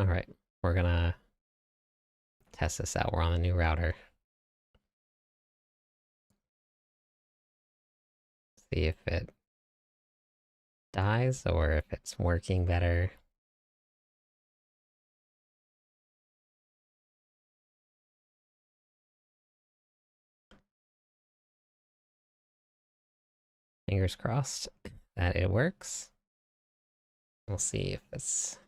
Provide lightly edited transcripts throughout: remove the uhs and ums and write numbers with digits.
Alright, we're gonna test this out. We're on the new router. See if it dies or if it's working better. Fingers crossed that it works. We'll see if it's...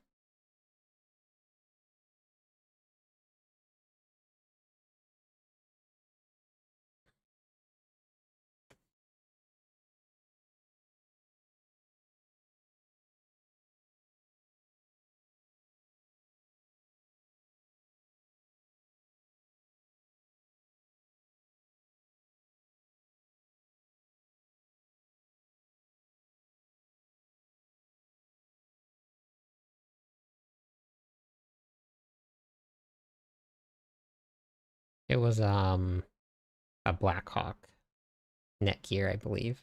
It was, a Blackhawk Netgear, I believe.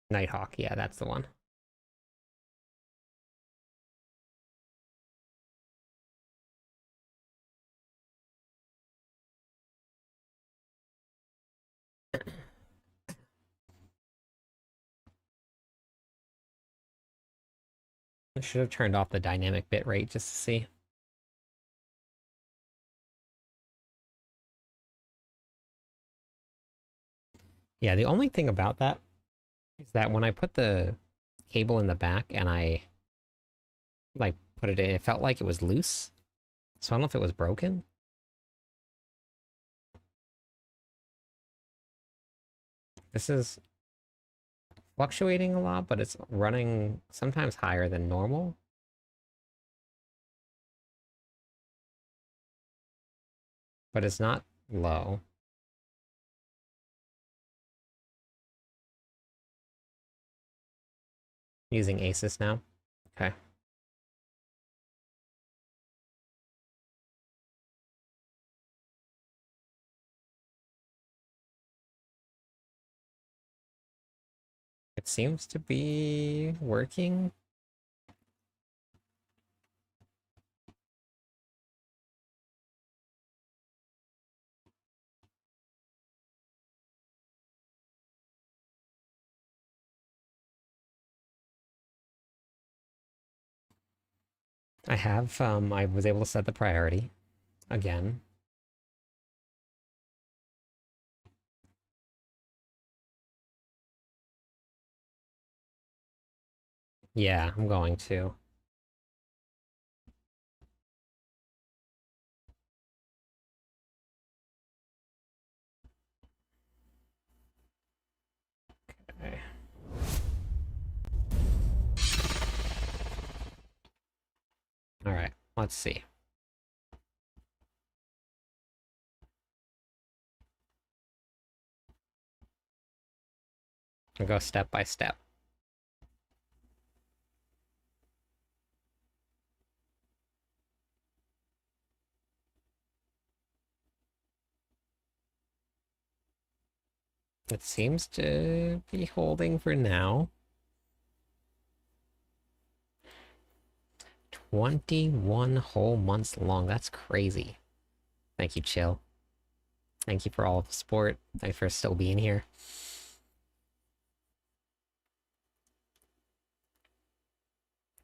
Nighthawk, yeah, that's the one. I should have turned off the dynamic bitrate just to see. Yeah, the only thing about that is that when I put the cable in the back and I, like, put it in, it felt like it was loose. So I don't know if it was broken. This is fluctuating a lot, but it's running sometimes higher than normal. But it's not low. Using Asus now. Okay. It seems to be working. I was able to set the priority again. Yeah, I'm going to. Okay. All right, let's see. I'll go step by step. It seems to be holding for now. 21 whole months long. That's crazy. Thank you, Chill. Thank you for all the support. Thanks for still being here.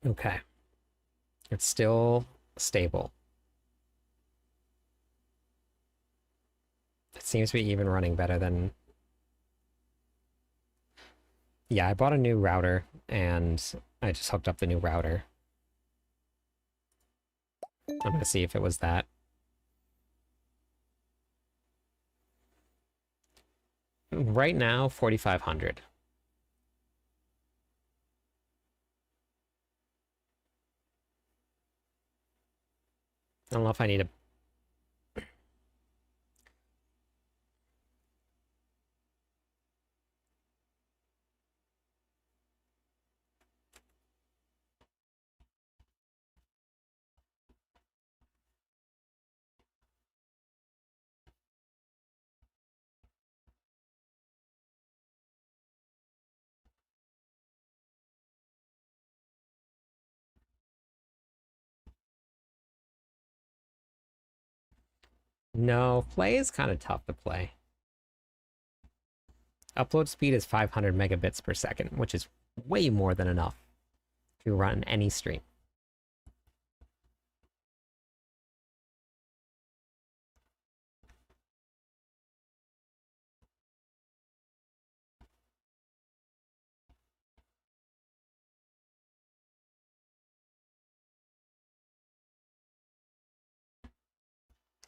Okay. It's still stable. It seems to be even running better than... Yeah, I bought a new router, and I just hooked up the new router. I'm gonna see if it was that. Right now, 4,500. I don't know if I need a... No, play is kind of tough to play. Upload speed is 500 megabits per second, which is way more than enough to run any stream.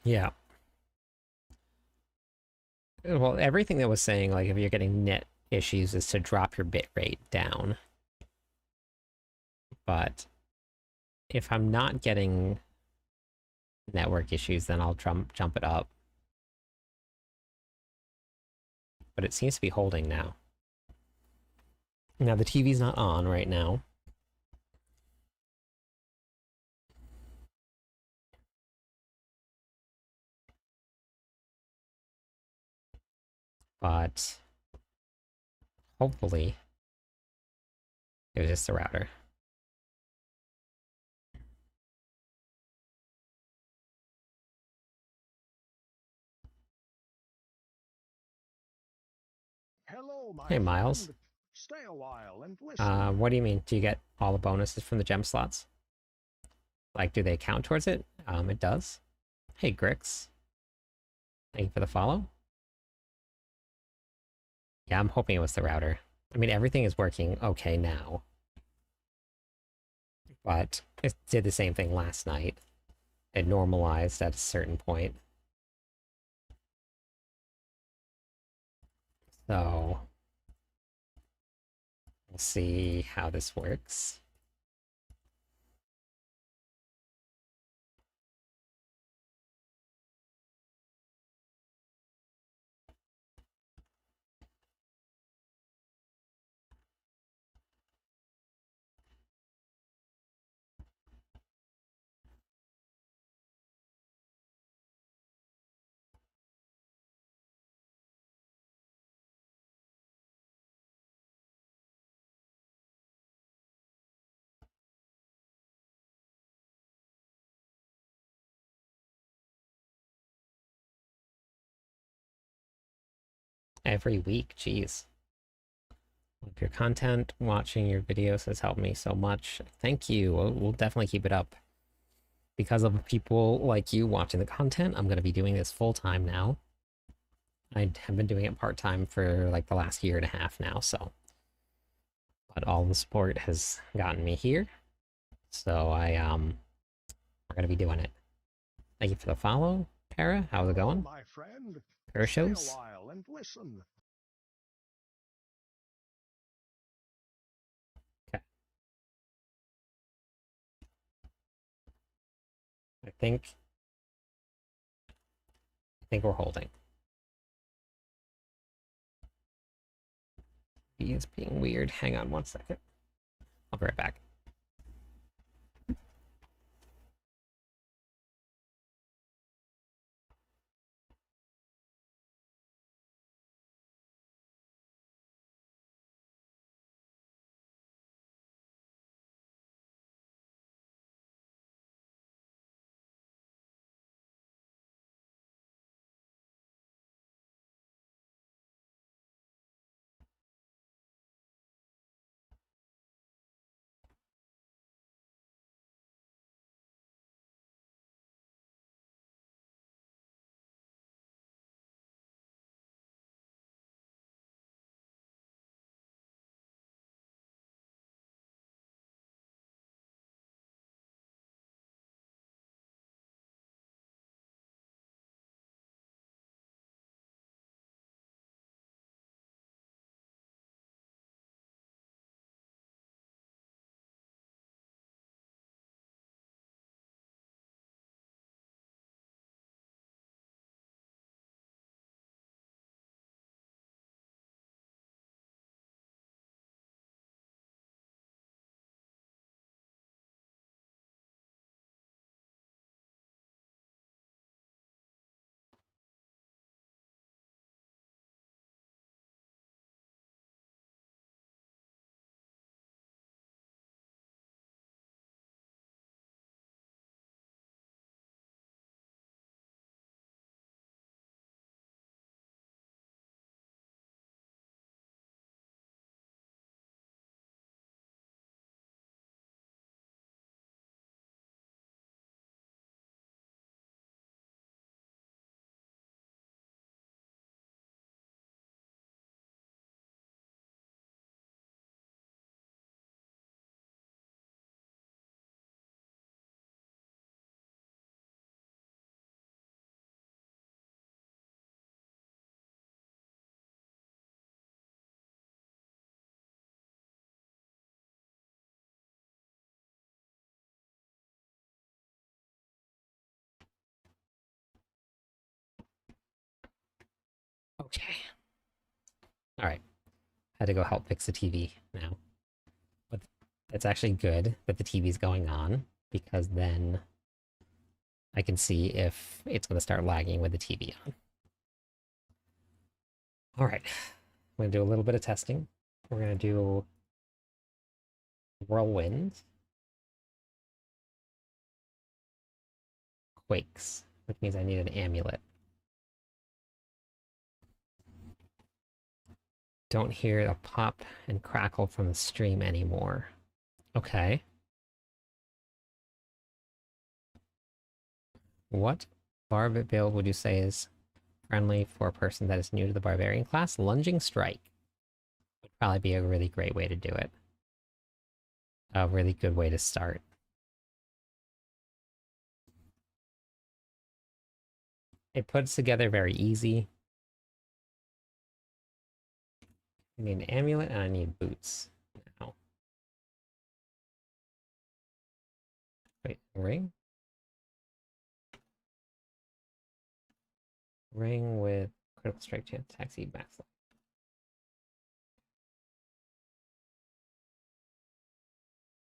Yeah. Well, everything that was saying, like, if you're getting net issues, is to drop your bit rate down. But if I'm not getting network issues, then I'll jump it up. But it seems to be holding now. Now, the TV's not on right now. But hopefully it was just the router. Hello, my Hey, Miles. friend. Stay a while and listen. What do you mean? Do you get all the bonuses from the gem slots? Like, do they count towards it? It does. Hey, Grix. Thank you for the follow. Yeah, I'm hoping it was the router. I mean, everything is working okay now. But it did the same thing last night. It normalized at a certain point. So, we'll see how this works. Every week, jeez. Love your content, watching your videos has helped me so much. Thank you. We'll definitely keep it up. Because of people like you watching the content, I'm going to be doing this full time now. I have been doing it part time for like the last year and a half now, so. But all the support has gotten me here. So we're going to be doing it. Thank you for the follow, Para. How's it going? My friend. Para Stay a shows? while and listen. Okay. I think we're holding. He is being weird. Hang on one second. I'll be right back. Okay. All right. Had to go help fix the TV now. But it's actually good that the TV's going on, because then I can see if it's going to start lagging with the TV on. All right. I'm going to do a little bit of testing. We're going to do whirlwind, quakes, which means I need an amulet. Don't hear a pop and crackle from the stream anymore. Okay. What barb build would you say is friendly for a person that is new to the Barbarian class? Lunging Strike would probably be a really great way to do it. A really good way to start. It puts together very easy. I need an amulet and I need boots now. Wait, ring? Ring with critical strike chance, attack speed, max life.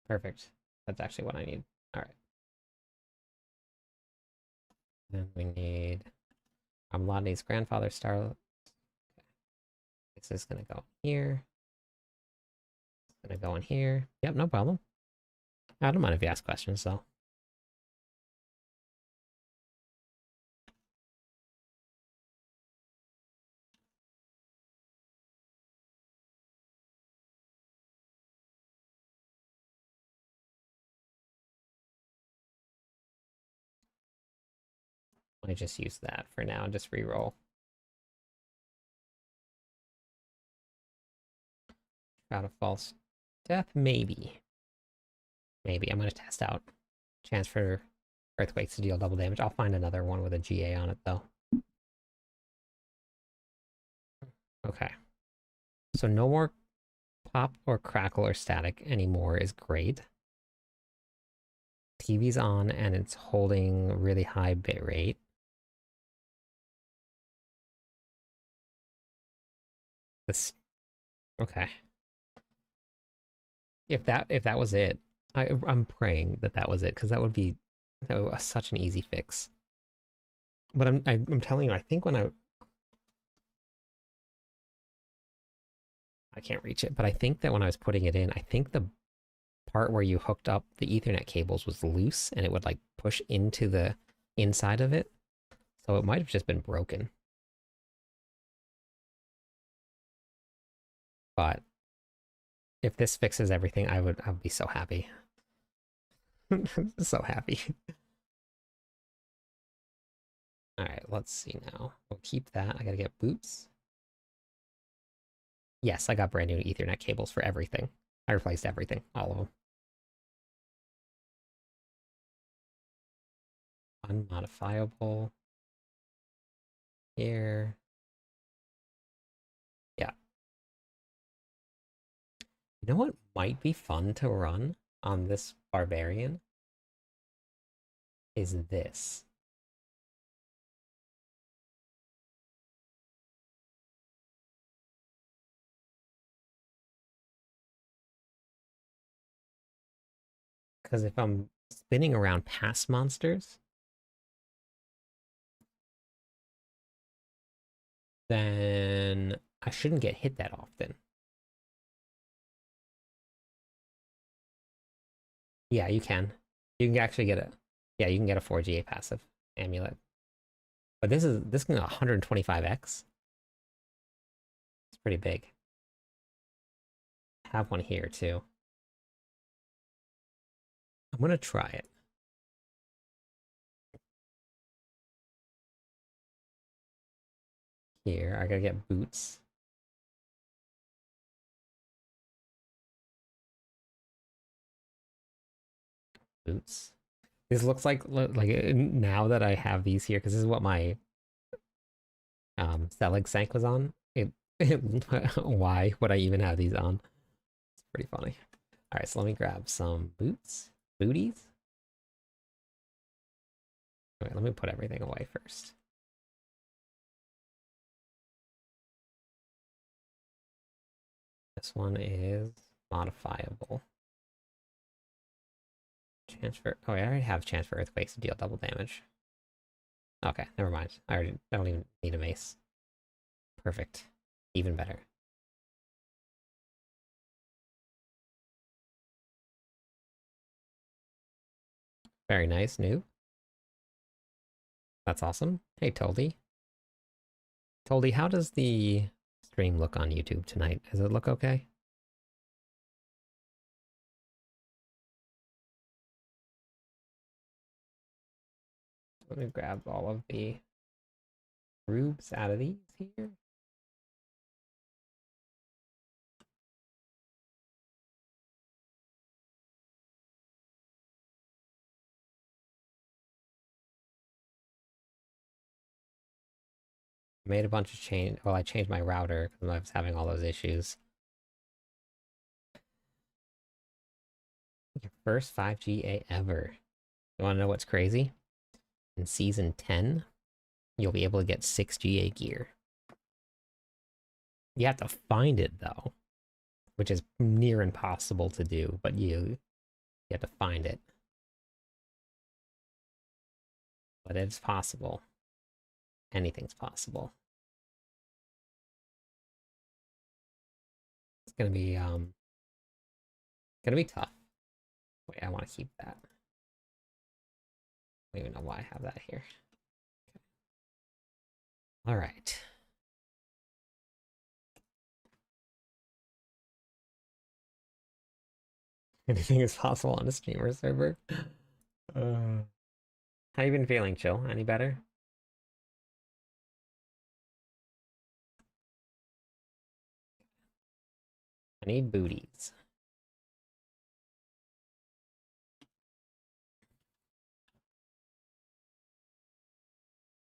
Perfect. That's actually what I need. All right. Then we need Amladi's grandfather star. Okay. This is gonna go here. It's gonna go in here. Yep, no problem. I don't mind if you ask questions though. I just use that for now and just re-roll. Shroud of False Death, maybe. Maybe. I'm gonna test out chance for earthquakes to deal double damage. I'll find another one with a GA on it though. Okay. So no more pop or crackle or static anymore is great. TV's on and it's holding really high bit rate. This, okay. If that was it, I'm praying that that was it, because that would be such an easy fix. But I'm telling you, I think when I can't reach it, but I think that when I was putting it in, I think the part where you hooked up the Ethernet cables was loose and it would like push into the inside of it. So it might have just been broken. But if this fixes everything, I'd be so happy. So happy. All right, let's see now. We'll keep that. I gotta get boots. Yes, I got brand new Ethernet cables for everything. I replaced everything, all of them. Unmodifiable. Here. Yeah. You know what might be fun to run on this Barbarian? Is this. Because if I'm spinning around past monsters, then I shouldn't get hit that often. Yeah, you can. You can actually get yeah, you can get a 4GA passive amulet. But this can 125x. It's pretty big. I have one here too. I'm gonna try it. Here, I gotta get boots. Boots. This looks like now that I have these here, because this is what my Selig Sank was on. Why would I even have these on? It's pretty funny. All right, so let me grab some booties. Okay, let me put everything away first. This one is modifiable. Chance for... Oh, I already have chance for earthquakes to deal double damage. Okay, never mind. I don't even need a mace. Perfect. Even better. Very nice, new. That's awesome. Hey, Toldy. Toldy, how does the stream look on YouTube tonight? Does it look okay? Let me grab all of the rubes out of these here. Made a bunch of change. Well, I changed my router because I was having all those issues. Your first 5GA ever. You want to know what's crazy? In season 10, you'll be able to get 6GA gear. You have to find it though, which is near impossible to do, but you have to find it. But it's possible. Anything's possible. It's gonna be tough. Wait, I want to keep that. I don't even know why I have that here. Okay. All right. Anything is possible on a streamer server. How you been feeling, Chill? Any better? I need booties.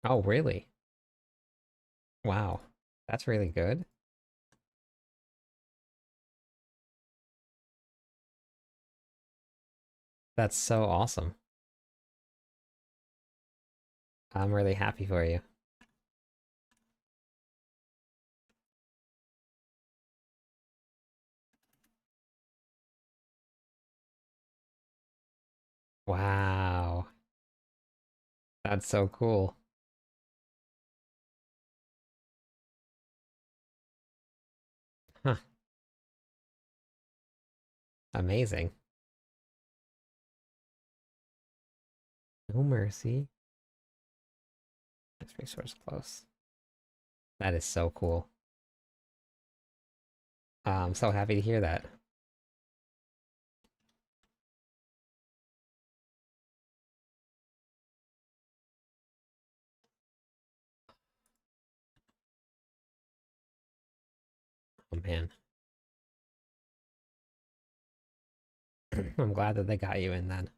Oh, really? Wow. That's really good. That's so awesome. I'm really happy for you. Wow. That's so cool. Huh. Amazing. No mercy. This resource close. That is so cool. I'm so happy to hear that. Oh man. I'm glad that they got you in then.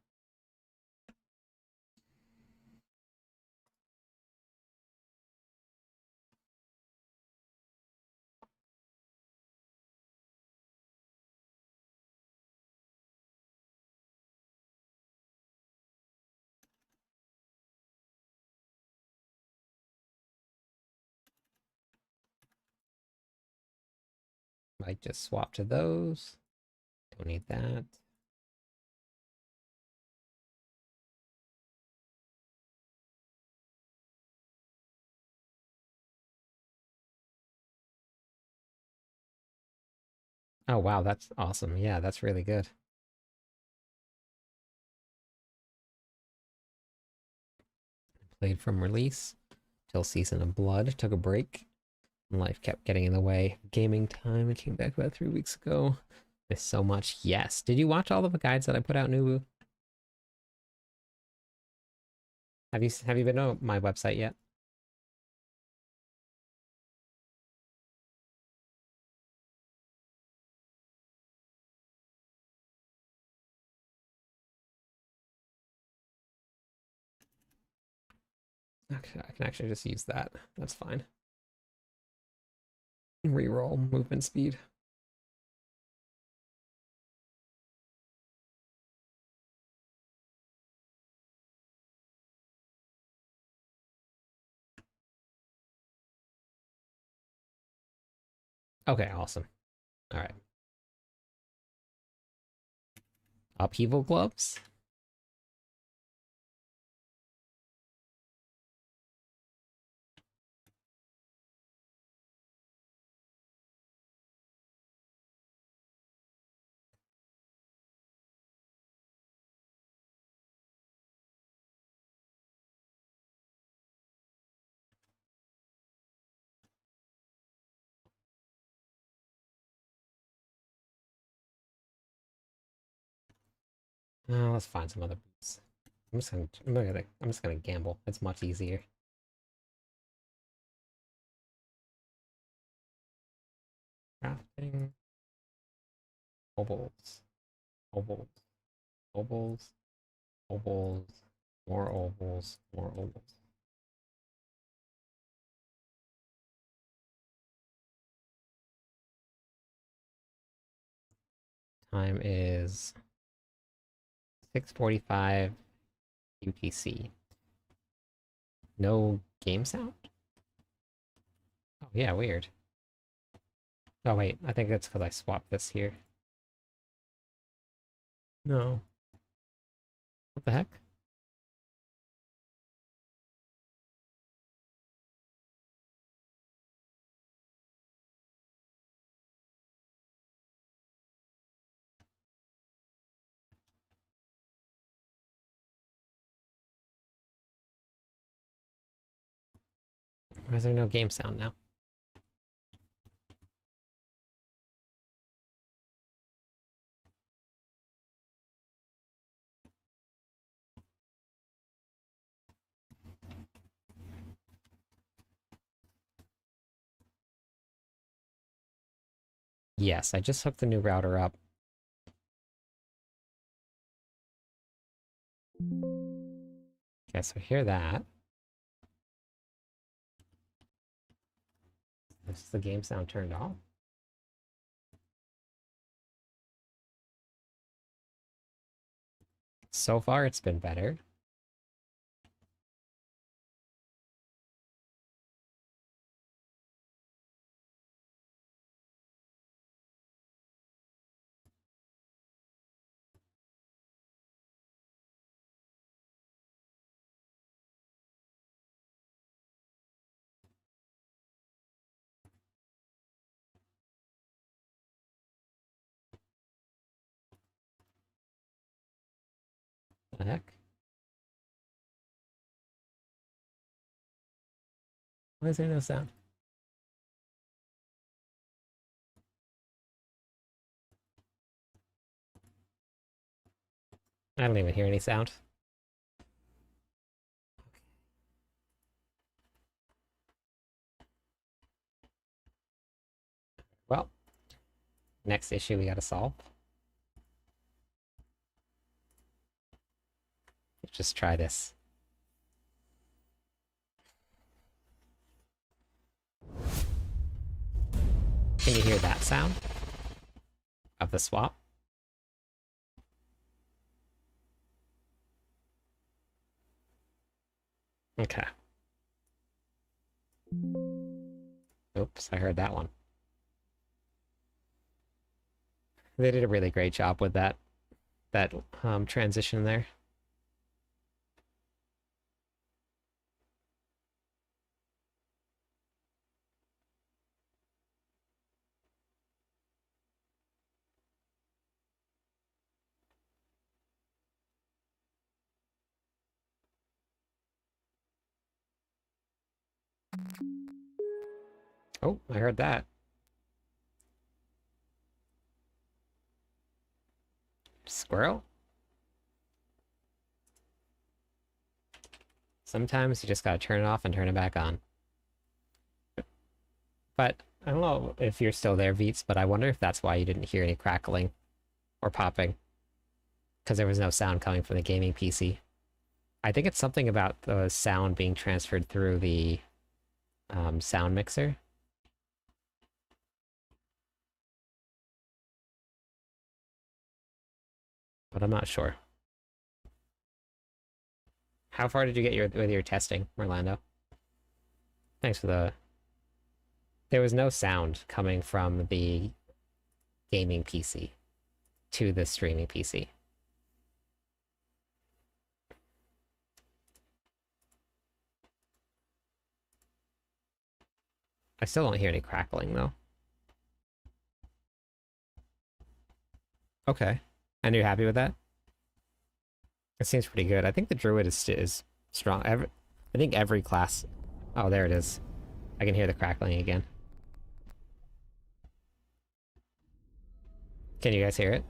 Might just swap to those. Don't need that. Oh wow, that's awesome. Yeah, that's really good. Played from release till Season of Blood. Took a break. Life kept getting in the way. Gaming time. I came back about 3 weeks ago. Missed so much. Yes. Did you watch all of the guides that I put out, Nubu? Have you been on my website yet? Okay, I can actually just use that. That's fine. Reroll movement speed. Okay, awesome. Alright. Upheaval gloves? Let's find some other boots. I'm just gonna gamble. It's much easier. Crafting. Ovals. Ovals. Ovals. Ovals. More ovals. More ovals. Time is 6:45 UTC. No game sound? Oh yeah, weird. Oh wait, I think that's because I swapped this here. No. What the heck? Why is there no game sound now? Yes, I just hooked the new router up. Okay, so hear that. Is the game sound turned off? So far, it's been better. The heck? Why is there no sound? I don't even hear any sound. Well, next issue we gotta solve. Let's just try this. Can you hear that sound? Of the swap? Okay. Oops, I heard that one. They did a really great job with that transition there. Oh, I heard that. Squirrel? Sometimes you just gotta turn it off and turn it back on. But I don't know if you're still there, Veets, but I wonder if that's why you didn't hear any crackling or popping. Because there was no sound coming from the gaming PC. I think it's something about the sound being transferred through the sound mixer. But I'm not sure. How far did you get with your testing, Orlando? Thanks for the... There was no sound coming from the gaming PC to the streaming PC. I still don't hear any crackling though. Okay. And you're happy with that? It seems pretty good. I think the druid is strong. I think every class... Oh, there it is. I can hear the crackling again. Can you guys hear it?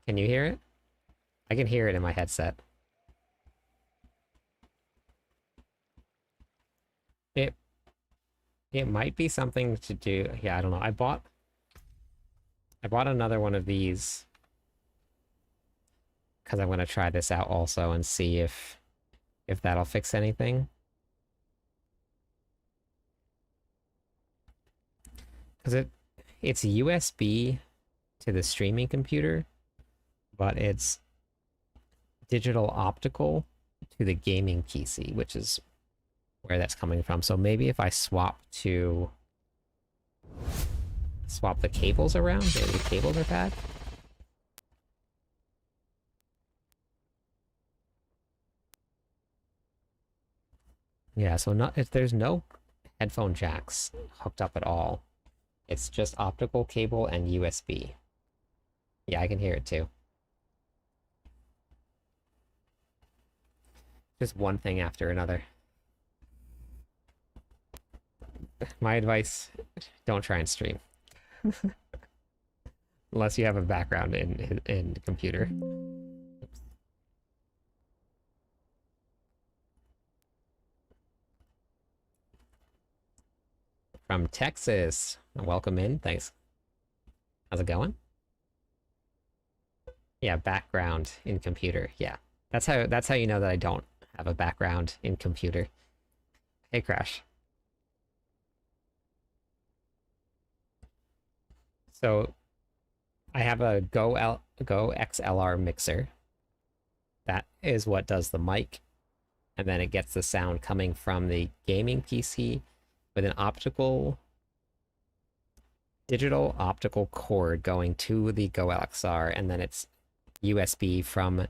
Can you hear it? I can hear it in my headset. It might be something to do... Yeah, I don't know. I bought another one of these because I'm going to try this out also and see if that'll fix anything. Because it's USB to the streaming computer, but it's digital optical to the gaming PC, which is where that's coming from. So maybe if I swap the cables around, maybe the cables are bad. Yeah, so there's no headphone jacks hooked up at all. It's just optical cable and USB. Yeah, I can hear it too. Just one thing after another. My advice, don't try and stream. Unless you have a background in computer. Oops. From Texas. Welcome in. Thanks. How's it going? Yeah, background in computer. Yeah. That's how you know that I don't have a background in computer. Hey, Crash. So I have a Go XLR mixer. That is what does the mic. And then it gets the sound coming from the gaming PC with an digital optical cord going to the Go XLR, and then it's USB from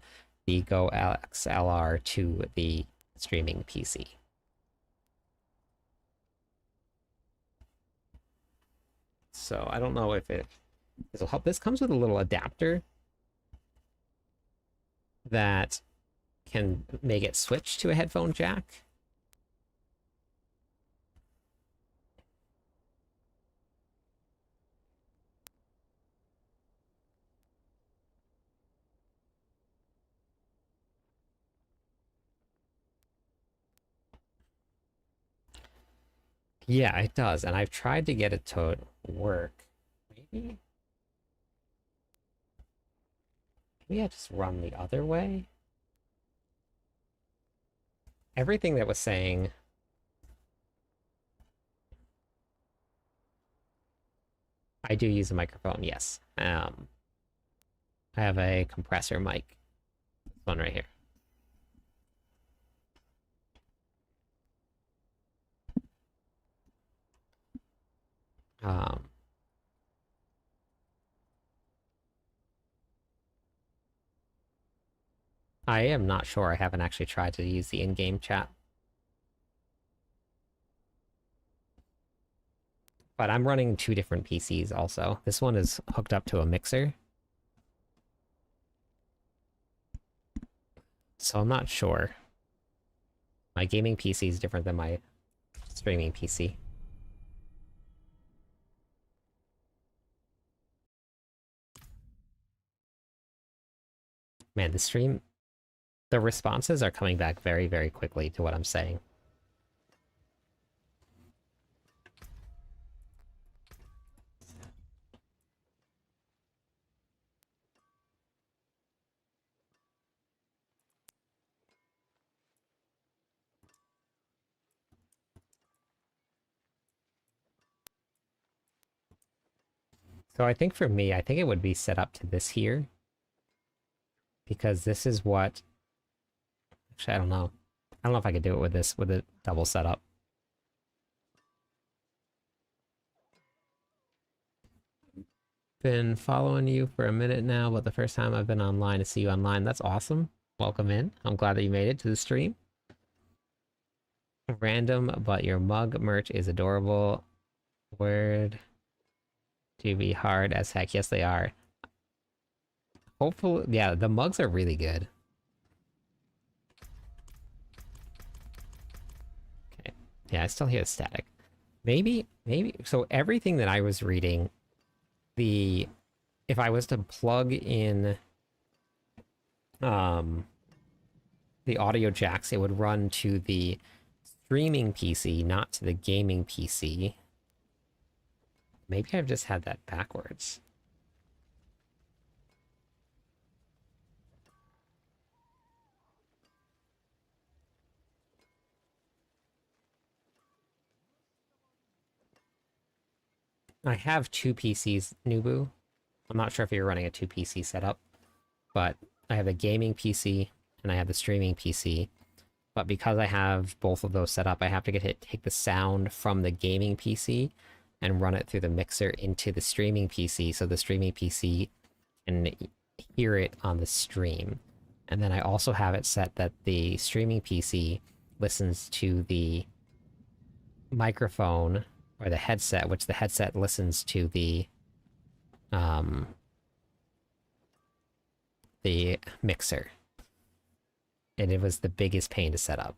the Go XLR to the streaming PC. So I don't know if this will help. This comes with a little adapter that can make it switch to a headphone jack. Yeah, it does, and I've tried to get it to work. Maybe I just run the other way. Everything that was saying I do use a microphone, yes. I have a compressor mic. This one right here. I am not sure. I haven't actually tried to use the in-game chat. But I'm running two different PCs also. This one is hooked up to a mixer. So I'm not sure. My gaming PC is different than my streaming PC. Man, the responses are coming back very, very quickly to what I'm saying. So I think for me, I think it would be set up to this here. Because this is what... Actually, I don't know. I don't know if I could do it with this, with a double setup. Been following you for a minute now, but the first time I've been online to see you online. That's awesome. Welcome in. I'm glad that you made it to the stream. Random, but your mug merch is adorable. Word to be hard as heck. Yes, they are. Hopefully, yeah, the mugs are really good. Okay. Yeah, I still hear the static. Maybe, so everything that I was reading, if I was to plug in the audio jacks, it would run to the streaming PC, not to the gaming PC. Maybe I've just had that backwards. I have two PCs, Nubu. I'm not sure if you're running a two PC setup, but I have a gaming PC and I have the streaming PC. But because I have both of those set up, I have to take the sound from the gaming PC and run it through the mixer into the streaming PC, so the streaming PC can hear it on the stream. And then I also have it set that the streaming PC listens to the microphone or the headset, which the headset listens to the mixer. And it was the biggest pain to set up.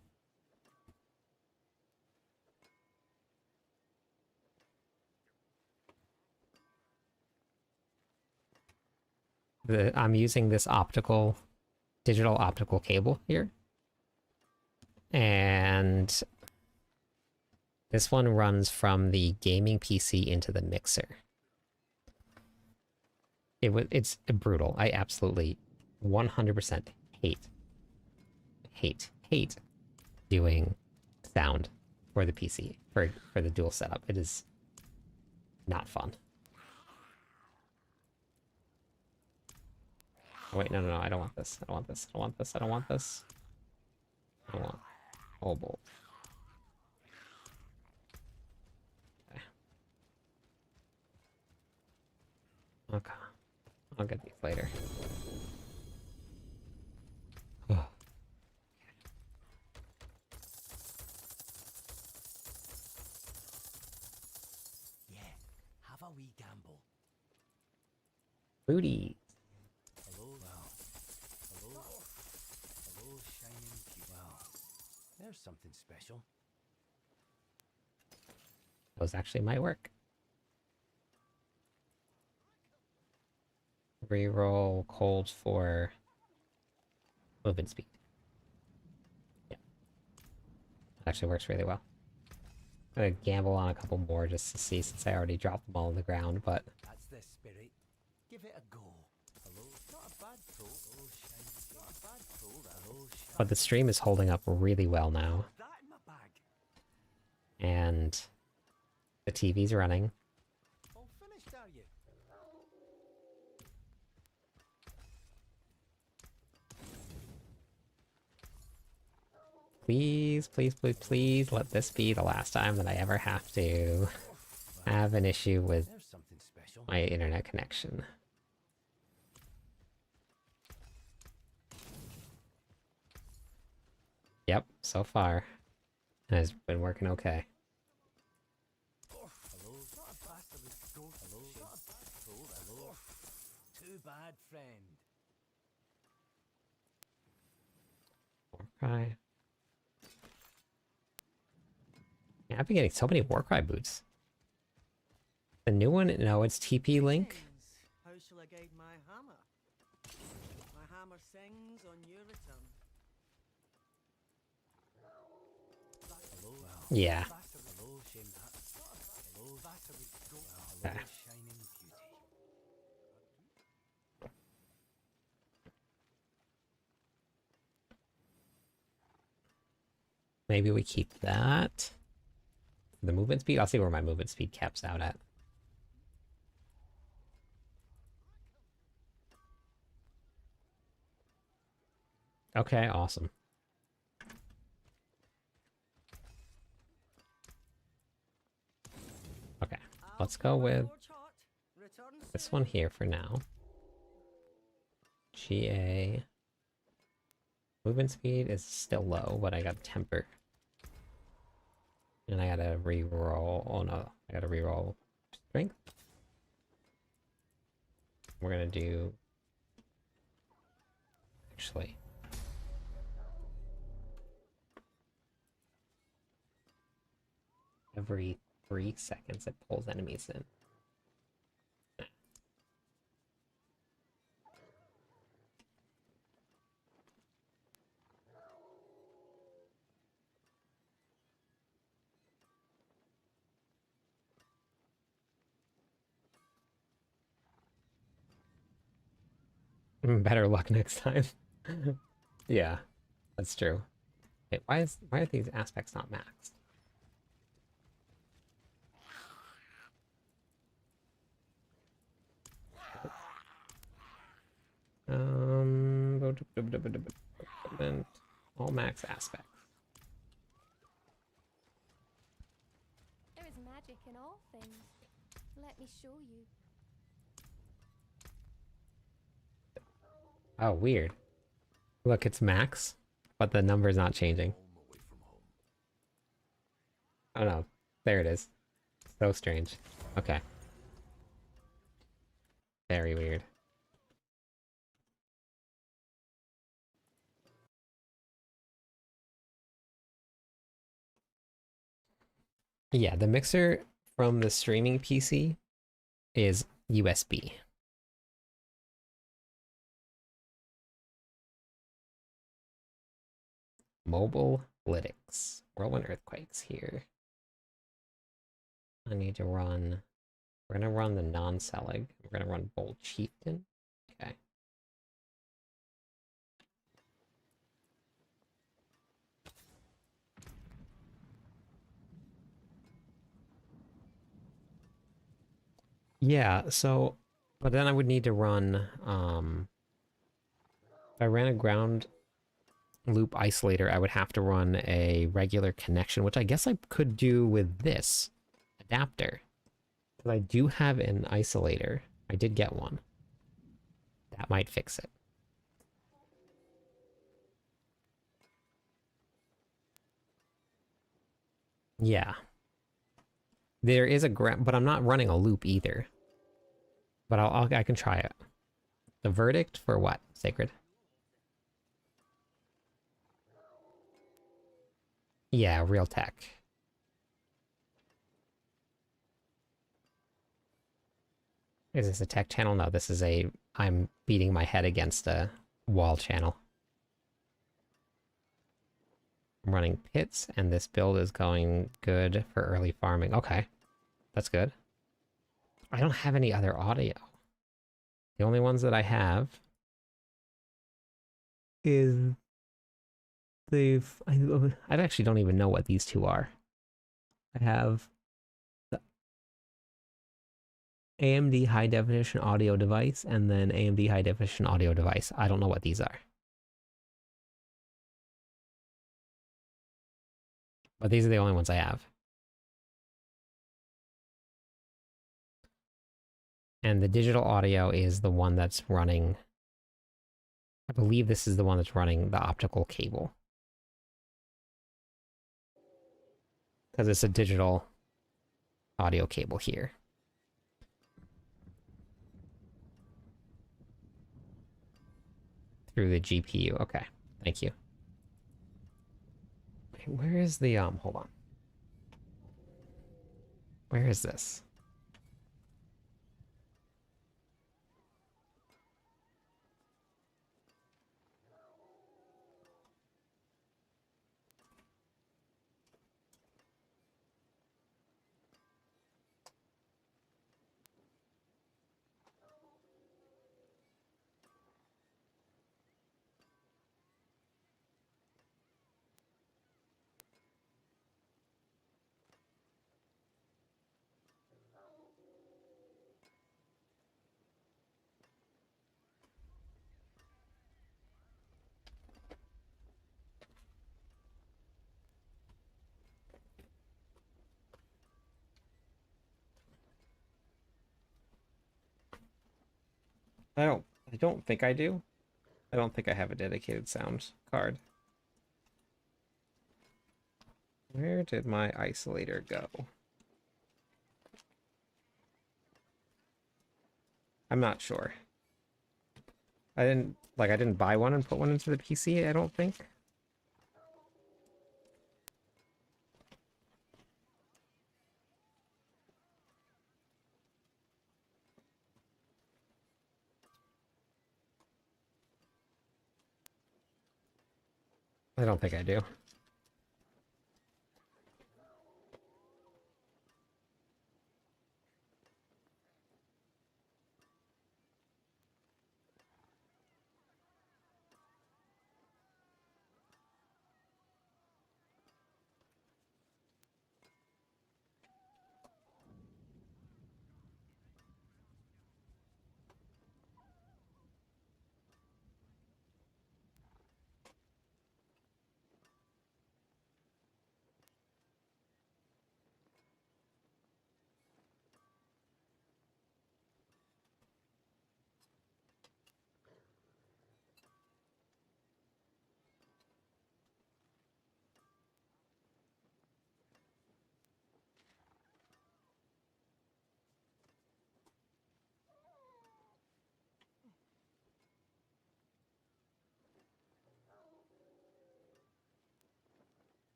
I'm using this digital optical cable here. And this one runs from the gaming PC into the mixer. It's brutal. I absolutely 100% hate doing sound for the PC, for the dual setup. It is not fun. Oh, wait, no, I don't want this. I don't want this. I don't want this. I don't want this. I want whole bolt. Okay. I'll get these later. Have a wee gamble. Booty. Hello, well. Hello, shining cube. Well, there's something special. Those actually might work. Reroll cold for movement speed. Yeah. That actually works really well. I'm gonna gamble on a couple more just to see, since I already dropped them all on the ground, but... That's the spirit. Give it a go. Hello, not a bad pull. Oh, shiny. Not a bad pull. Hello, shiny. But the stream is holding up really well now. That in my bag. And the TV's running. All finished, are you? Please, please, please, please let this be the last time that I ever have to have an issue with There's something special. my internet connection. Yep, so far it has been working okay. Hello, not a bastard. Go. Hello, not a bad pull. Hello. Too bad, friend. Warcry. Yeah, I've been getting so many Warcry boots. The new one, no, it's TP Link. How shall I guide my hammer? My hammer sings on your return. Hello, well. Yeah. Hello, shame that. Hello, bastard. Go. Hello, Ah. shining beauty. Maybe we keep that. The movement speed? I'll see where my movement speed caps out at. Okay, awesome. let's go with this one here for now. GA. Movement speed is still low, but I got temper. And I gotta re-roll. Oh no, I gotta re-roll strength. We're gonna do. Actually. Every 3 seconds it pulls enemies in. Better luck next time. Yeah, that's true. Wait, why are these aspects not maxed? All max aspects. There is magic in all things. Let me show you. Oh, weird. Look, it's max, but the number's not changing. Oh no, there it is. So strange. Okay. Very weird. Yeah, the mixer from the streaming PC is USB. Mobile lytics. Whirlwind earthquakes here. I need to run. We're gonna run the non-Selig. We're gonna run Bold Chieftain. Okay. Yeah, so but then I would need to run if I ran a ground loop isolator, I would have to run a regular connection, which I guess I could do with this adapter. Because I do have an isolator. I did get one. That might fix it. Yeah. There is a but I'm not running a loop either. But I can try it. The verdict for what? Sacred? Yeah, real tech. Is this a tech channel? No, this is a... I'm beating my head against a wall channel. I'm running pits, and this build is going good for early farming. Okay, that's good. I don't have any other audio. The only ones that I have is I actually don't even know what these two are. I have the AMD high definition audio device and then AMD high definition audio device. I don't know what these are. But these are the only ones I have. And the digital audio is the one that's running... I believe this is the one that's running the optical cable. Because it's a digital audio cable here. Through the GPU. Okay, thank you. Wait, where is the, hold on. Where is this? I don't think I do. I don't think I have a dedicated sound card. Where did my isolator go? I'm not sure. I didn't buy one and put one into the PC, I don't think. I don't think I do.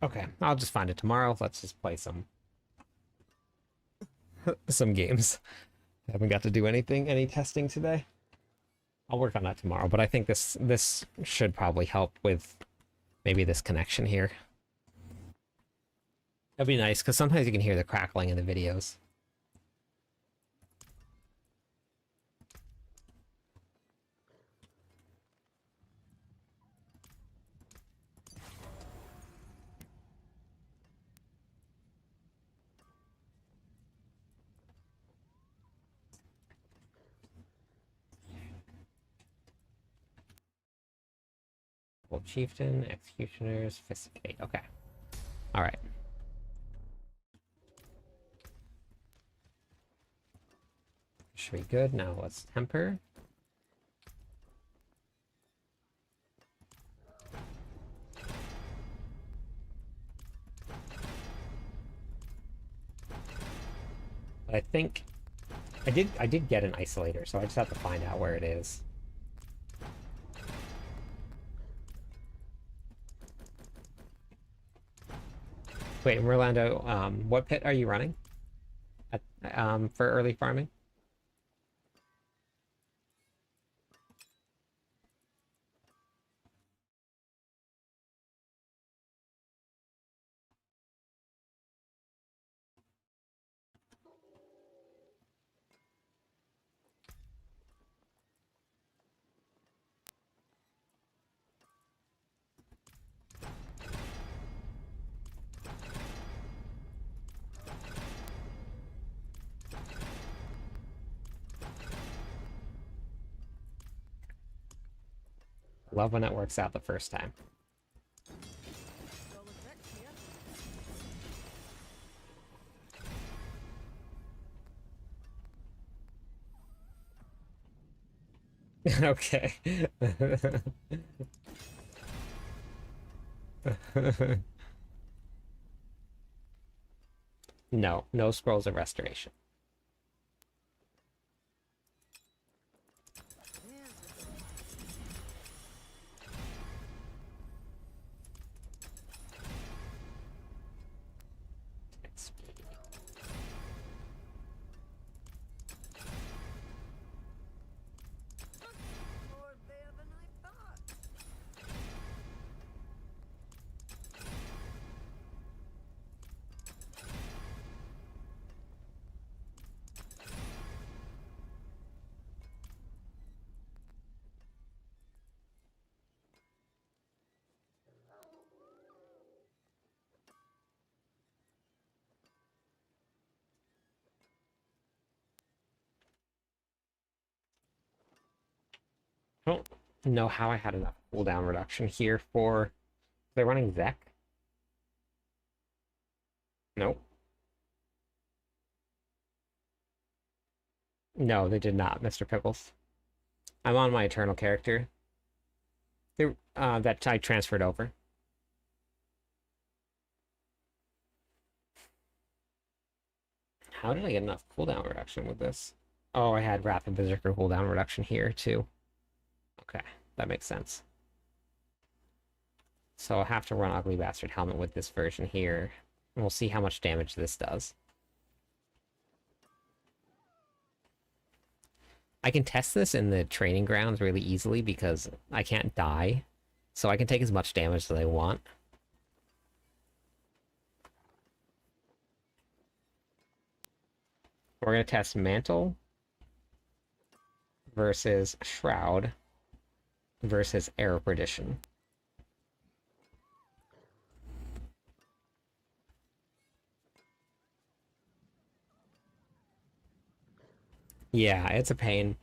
Okay, I'll just find it tomorrow. Let's just play some some games. I haven't got to do any testing today. I'll work on that tomorrow, but I think this should probably help with maybe this connection here. That'd be nice, because sometimes you can hear the crackling in the videos. Well, Chieftain, Executioners, Fist of Fate. Okay. Alright. Should be good. Now let's temper. But I think I did get an isolator, so I just have to find out where it is. Wait, Merlando, what pit are you running at, for early farming? Love when it works out the first time. Okay. No, no scrolls of restoration. More there than I thought. I don't know how I had enough cooldown reduction here for... They're running Zek? Nope. No, they did not, Mr. Pickles. I'm on my Eternal character. That I transferred over. How did I get enough cooldown reduction with this? Oh, I had Rapid Berserker cooldown reduction here, too. Okay, that makes sense. So I'll have to run Ugly Bastard Helmet with this version here. And we'll see how much damage this does. I can test this in the training grounds really easily because I can't die. So I can take as much damage as I want. We're going to test Mantle versus Shroud versus Air of Perdition. Yeah, it's a pain.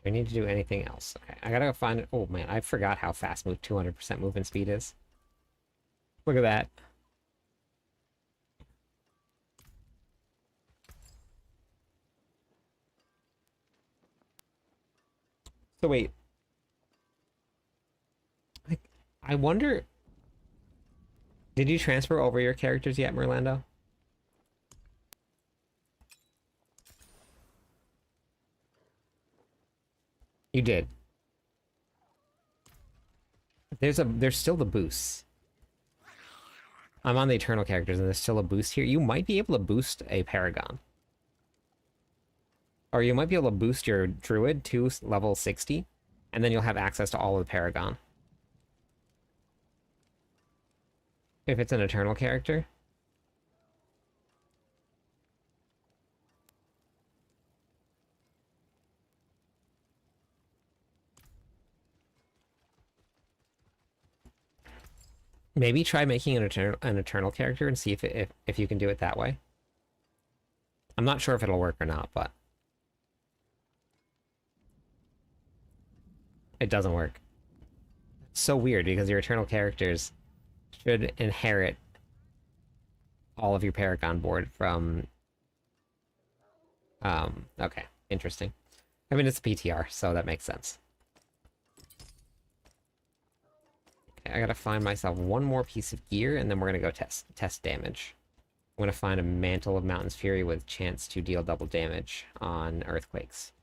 We need to do anything else. Okay, I gotta go find it. Oh man, I forgot how fast 200% movement speed is. Look at that. So wait. I wonder... Did you transfer over your characters yet, Merlando? You did. There's still the boosts. I'm on the Eternal characters, and there's still a boost here. You might be able to boost a Paragon. Or you might be able to boost your Druid to level 60, and then you'll have access to all of the Paragon. If it's an Eternal character. Maybe try making an eternal character and see if you can do it that way. I'm not sure if it'll work or not, but it doesn't work. It's so weird because your eternal characters should inherit all of your Paragon board from... Okay, interesting. I mean, it's a PTR, so that makes sense. Okay, I gotta find myself one more piece of gear, and then we're gonna go test damage. I'm gonna find a Mantle of Mountain's Fury with chance to deal double damage on Earthquakes.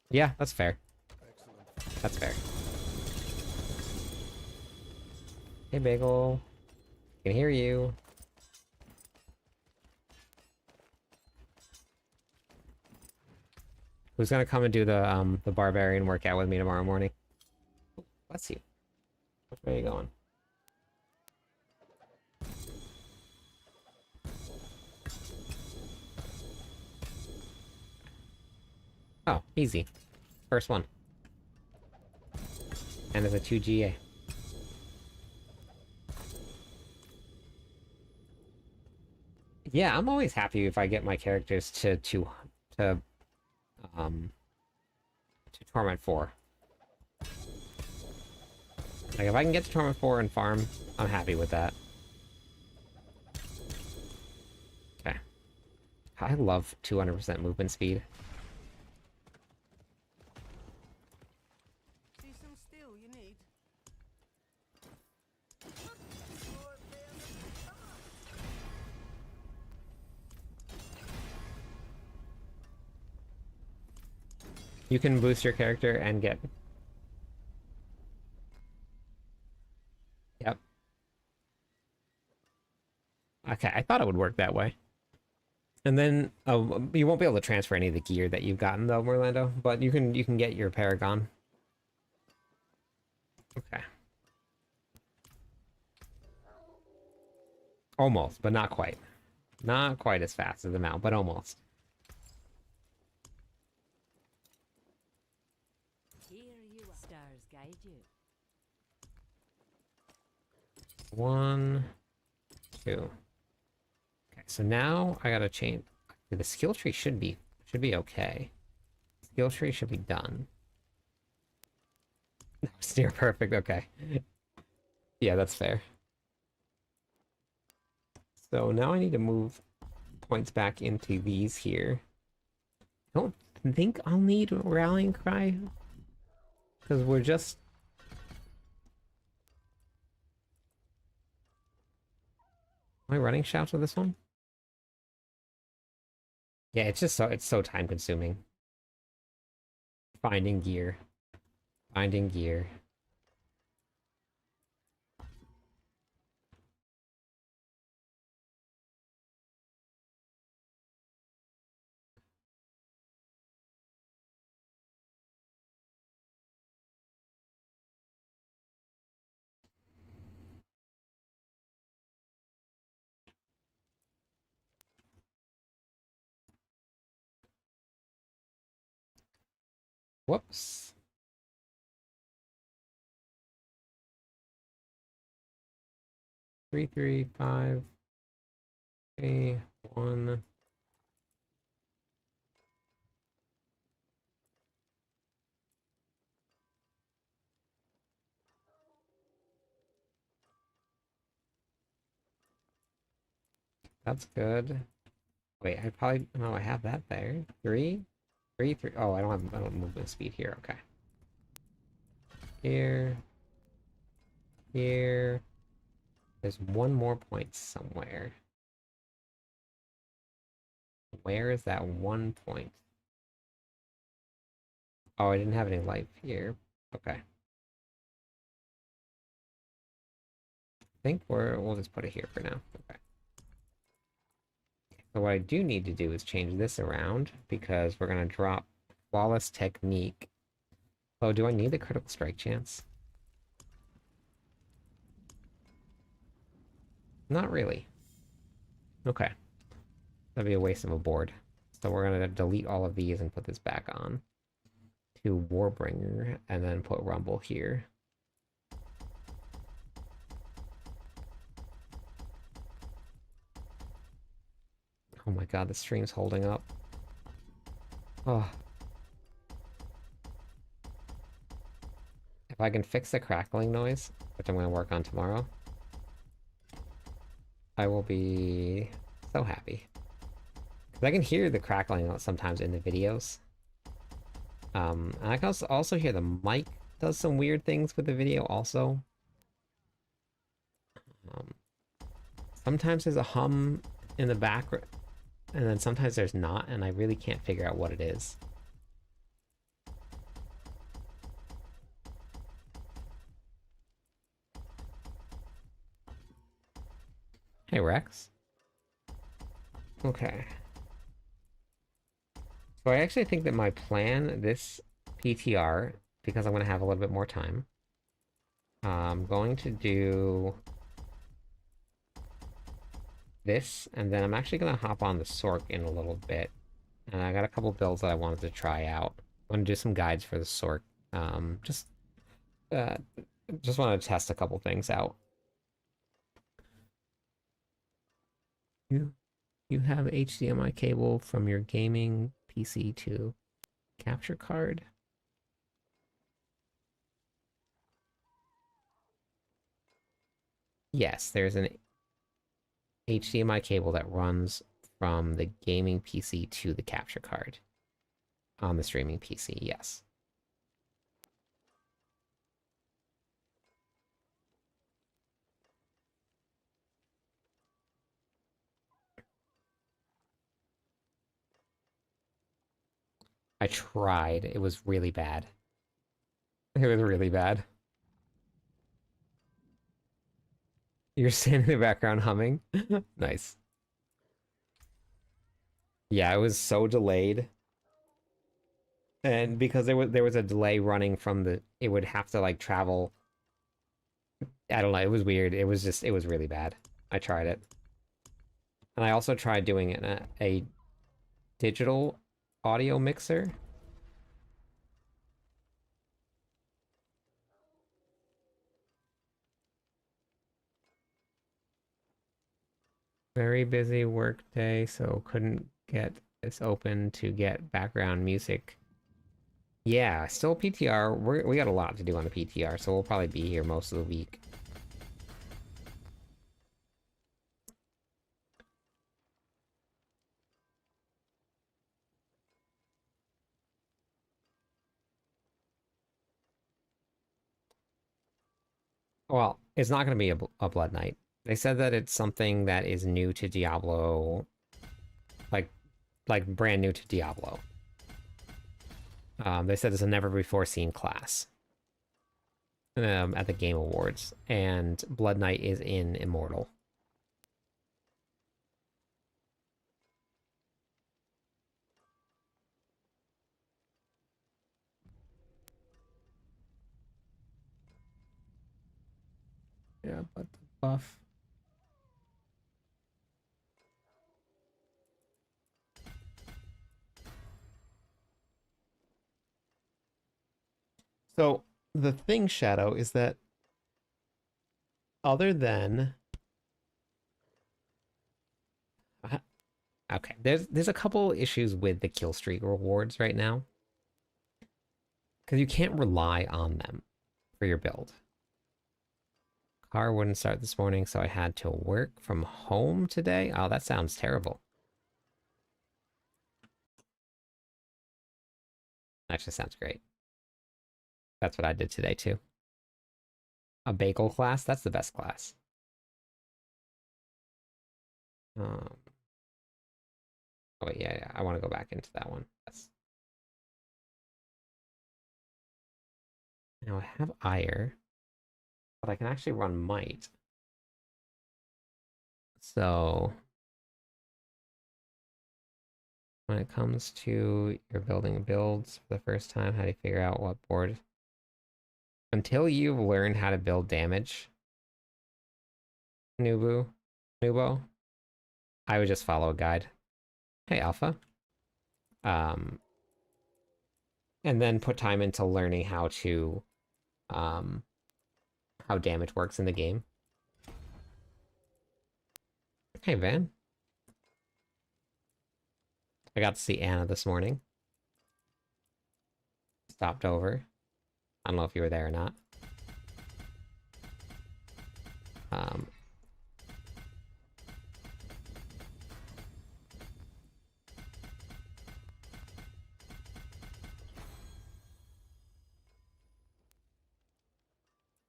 Yeah, that's fair. That's fair. Hey, Bagel. I can hear you. Who's gonna come and do the Barbarian workout with me tomorrow morning? Let's see. Which way are you going? Oh, easy. First one. And there's a 2 GA. Yeah, I'm always happy if I get my characters to Torment 4. Like, if I can get to Torment 4 and farm, I'm happy with that. Okay. I love 200% movement speed. See some steel you need? You can boost your character and get... Yep. Okay, I thought it would work that way. And then you won't be able to transfer any of the gear that you've gotten though, Merlando, but you can get your Paragon. Okay. Almost, but not quite. Not quite as fast as the mount, but almost. Here you are. Stars guide you. 1, 2. Okay, so now I gotta change. The skill tree should be okay. Skill tree should be done. It's near perfect. Okay. Yeah, that's fair. So now I need to move points back into these here. I don't think I'll need Rallying Cry, because we're just... Am I running shouts with this one? Yeah, it's so time consuming. Finding gear. Finding gear. Whoops. Three, 5, 1. That's good. Wait, I probably... No, I have that there. 3? 3, 3. Oh, I don't have movement speed here. Okay. Here. Here. There's one more point somewhere. Where is that one point? Oh, I didn't have any life here. Okay. I think we'll just put it here for now. Okay. So what I do need to do is change this around, because we're going to drop Flawless Technique. Oh, do I need the critical strike chance? Not really. Okay. That'd be a waste of a board. So we're going to delete all of these and put this back on to Warbringer, and then put Rumble here. Oh my god, the stream's holding up. Oh. If I can fix the crackling noise, which I'm going to work on tomorrow, I will be so happy. Because I can hear the crackling sometimes in the videos. And I can also hear the mic does some weird things with the video also. Sometimes there's a hum in the background, and then sometimes there's not, and I really can't figure out what it is. Hey, Rex. Okay. So I actually think that my plan, this PTR, because I'm going to have a little bit more time, I'm going to do this, and then I'm actually going to hop on the Sork in a little bit. And I got a couple builds that I wanted to try out. I'm going to do some guides for the Sork. Just want to test a couple things out. You have HDMI cable from your gaming PC to capture card? Yes, there's an HDMI cable that runs from the gaming PC to the capture card on the streaming PC, yes. I tried. It was really bad. It was really bad. You're standing in the background humming? Nice. Yeah, it was so delayed. And because there was a delay running from the... It would have to, like, travel... I don't know, it was weird. It was really bad. I tried it. And I also tried doing a digital audio mixer. Very busy work day, so couldn't get this open to get background music. Yeah, still PTR. We got a lot to do on the PTR, so we'll probably be here most of the week. Well, it's not going to be a Blood Knight. They said that it's something that is new to Diablo, like brand new to Diablo. They said it's a never-before-seen class at the Game Awards, and Blood Knight is in Immortal. Yeah, but the buff. So the thing, Shadow, is that other than okay, there's a couple issues with the kill streak rewards right now, because you can't rely on them for your build. Car wouldn't start this morning, so I had to work from home today. Oh, that sounds terrible. Actually, sounds great. That's what I did today, too. A bagel class? That's the best class. Oh, wait, yeah, I want to go back into that one. Yes. Now I have ire, but I can actually run might. So when it comes to your building builds for the first time, how do you figure out what board? Until you've learned how to build damage, Nubo, I would just follow a guide. Hey, Alpha. And then put time into learning how to, how damage works in the game. Hey, Van. I got to see Anna this morning. Stopped over. I don't know if you were there or not.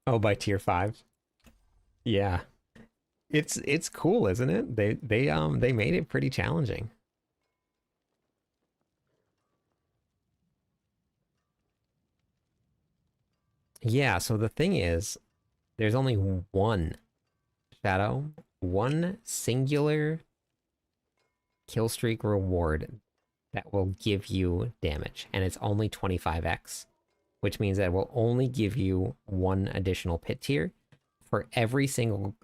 Oh, by tier 5. Yeah. It's cool, isn't it? They made it pretty challenging. Yeah, so the thing is, there's only one Shadow, one singular kill streak reward that will give you damage, and it's only 25x, which means that it will only give you one additional pit tier for every single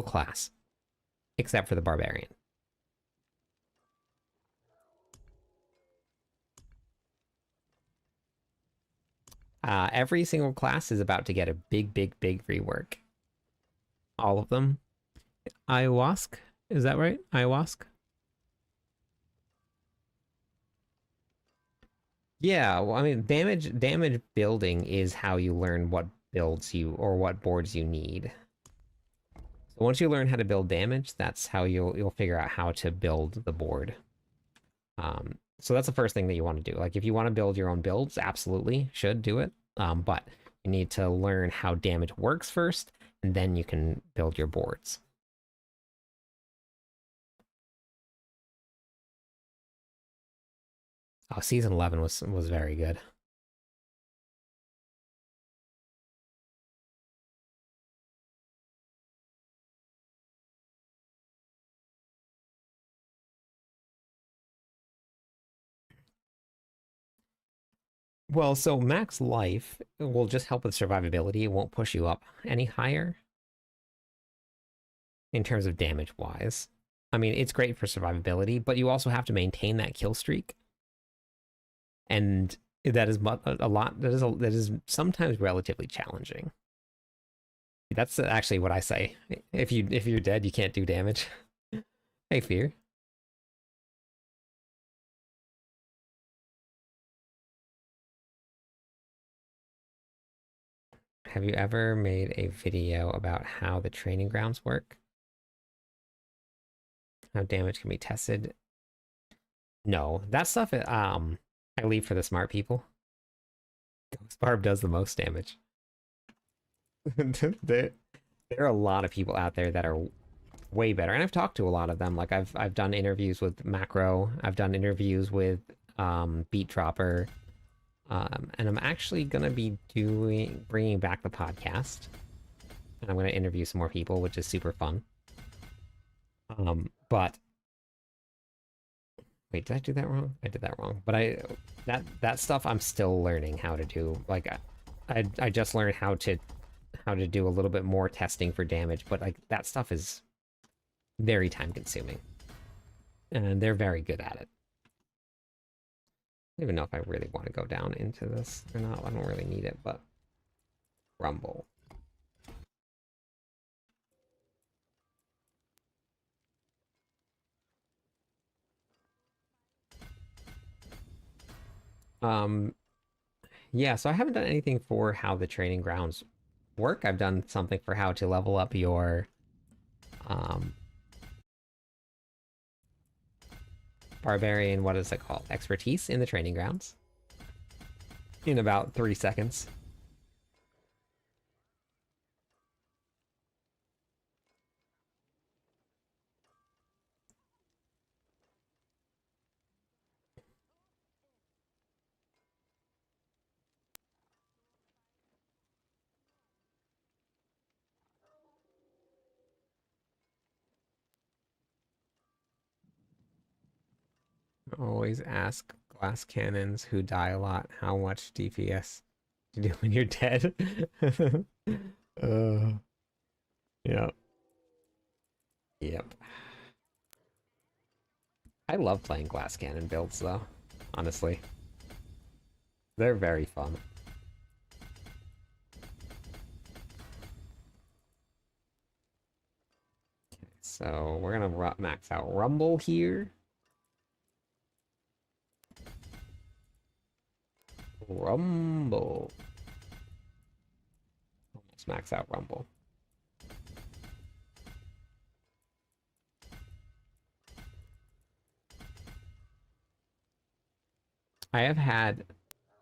class, except for the Barbarian. Every single class is about to get a big rework. All of them. Ayahuasca? Is that right? Ayahuasca? Yeah, well, I mean, damage building is how you learn what builds you or what boards you need. So once you learn how to build damage, that's how you'll figure out how to build the board. So that's the first thing that you want to do. Like, if you want to build your own builds, absolutely should do it. But you need to learn how damage works first, and then you can build your boards. Oh, season 11 was very good. Well, so max life will just help with survivability. It won't push you up any higher in terms of damage-wise. I mean, it's great for survivability, but you also have to maintain that kill streak. And that is that is sometimes relatively challenging. That's actually what I say. If you're dead, you can't do damage. Hey, Fear. Have you ever made a video about how the training grounds work? How damage can be tested? No, that stuff I leave for the smart people. Ghost Barb does the most damage. there are a lot of people out there that are way better, and I've talked to a lot of them. Like I've done interviews with Macro, I've done interviews with Beat Dropper, and I'm actually gonna be bringing back the podcast, and I'm gonna interview some more people, which is super fun. But wait, did I do that wrong? I did that wrong. But that stuff I'm still learning how to do. Like I just learned how to do a little bit more testing for damage, but like that stuff is very time consuming. And they're very good at it. I don't even know if I really want to go down into this or not. I don't really need it, but Rumble. Yeah, so I haven't done anything for how the training grounds work. I've done something for how to level up your Barbarian, what is it called? Expertise in the training grounds. In about 3 seconds. Always ask glass cannons who die a lot how much DPS to do when you're dead. Yep. Yep. I love playing glass cannon builds though, honestly. They're very fun. Okay, so we're gonna max out Rumble here. Rumble. Almost max out Rumble. I have had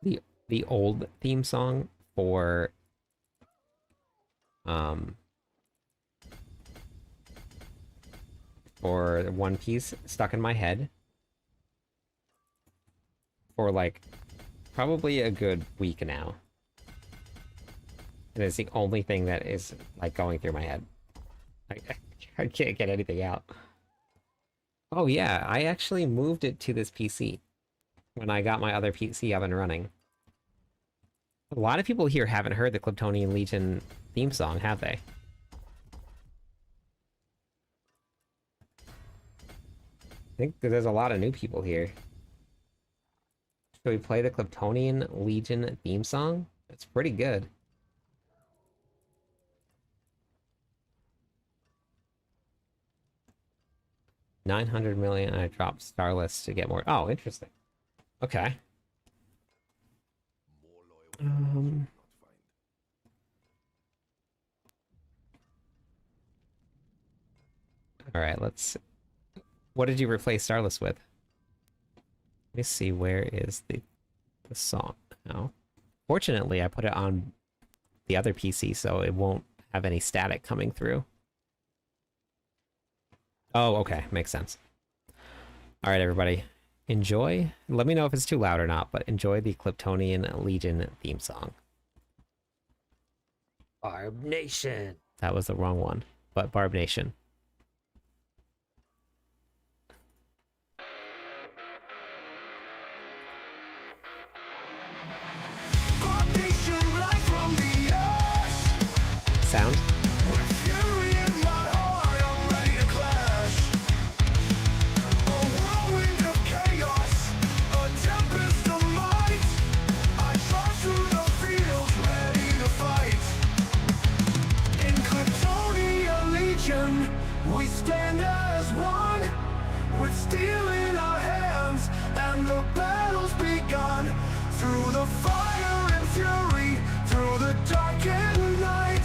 the old theme song for One Piece stuck in my head for like probably a good week now. And it's the only thing that is like going through my head. I can't get anything out. Oh yeah, I actually moved it to this PC when I got my other PC up and running. A lot of people here haven't heard the Cliptonian Legion theme song, have they? I think there's a lot of new people here. Should we play the Cliptonian Legion theme song? It's pretty good. $900 million, and I dropped Starless to get more. Oh, interesting. Okay. All right, let's. What did you replace Starless with? Let me see. Where is the song now? Fortunately, I put it on the other PC, so it won't have any static coming through. Oh, okay, makes sense. All right, everybody, enjoy. Let me know if it's too loud or not, but enjoy the Cliptonian Legion theme song. Barb Nation. That was the wrong one, but Barb Nation. Sound. We stand as one, with steel in our hands, and the battle's begun. Through the fire and fury, through the darkened night,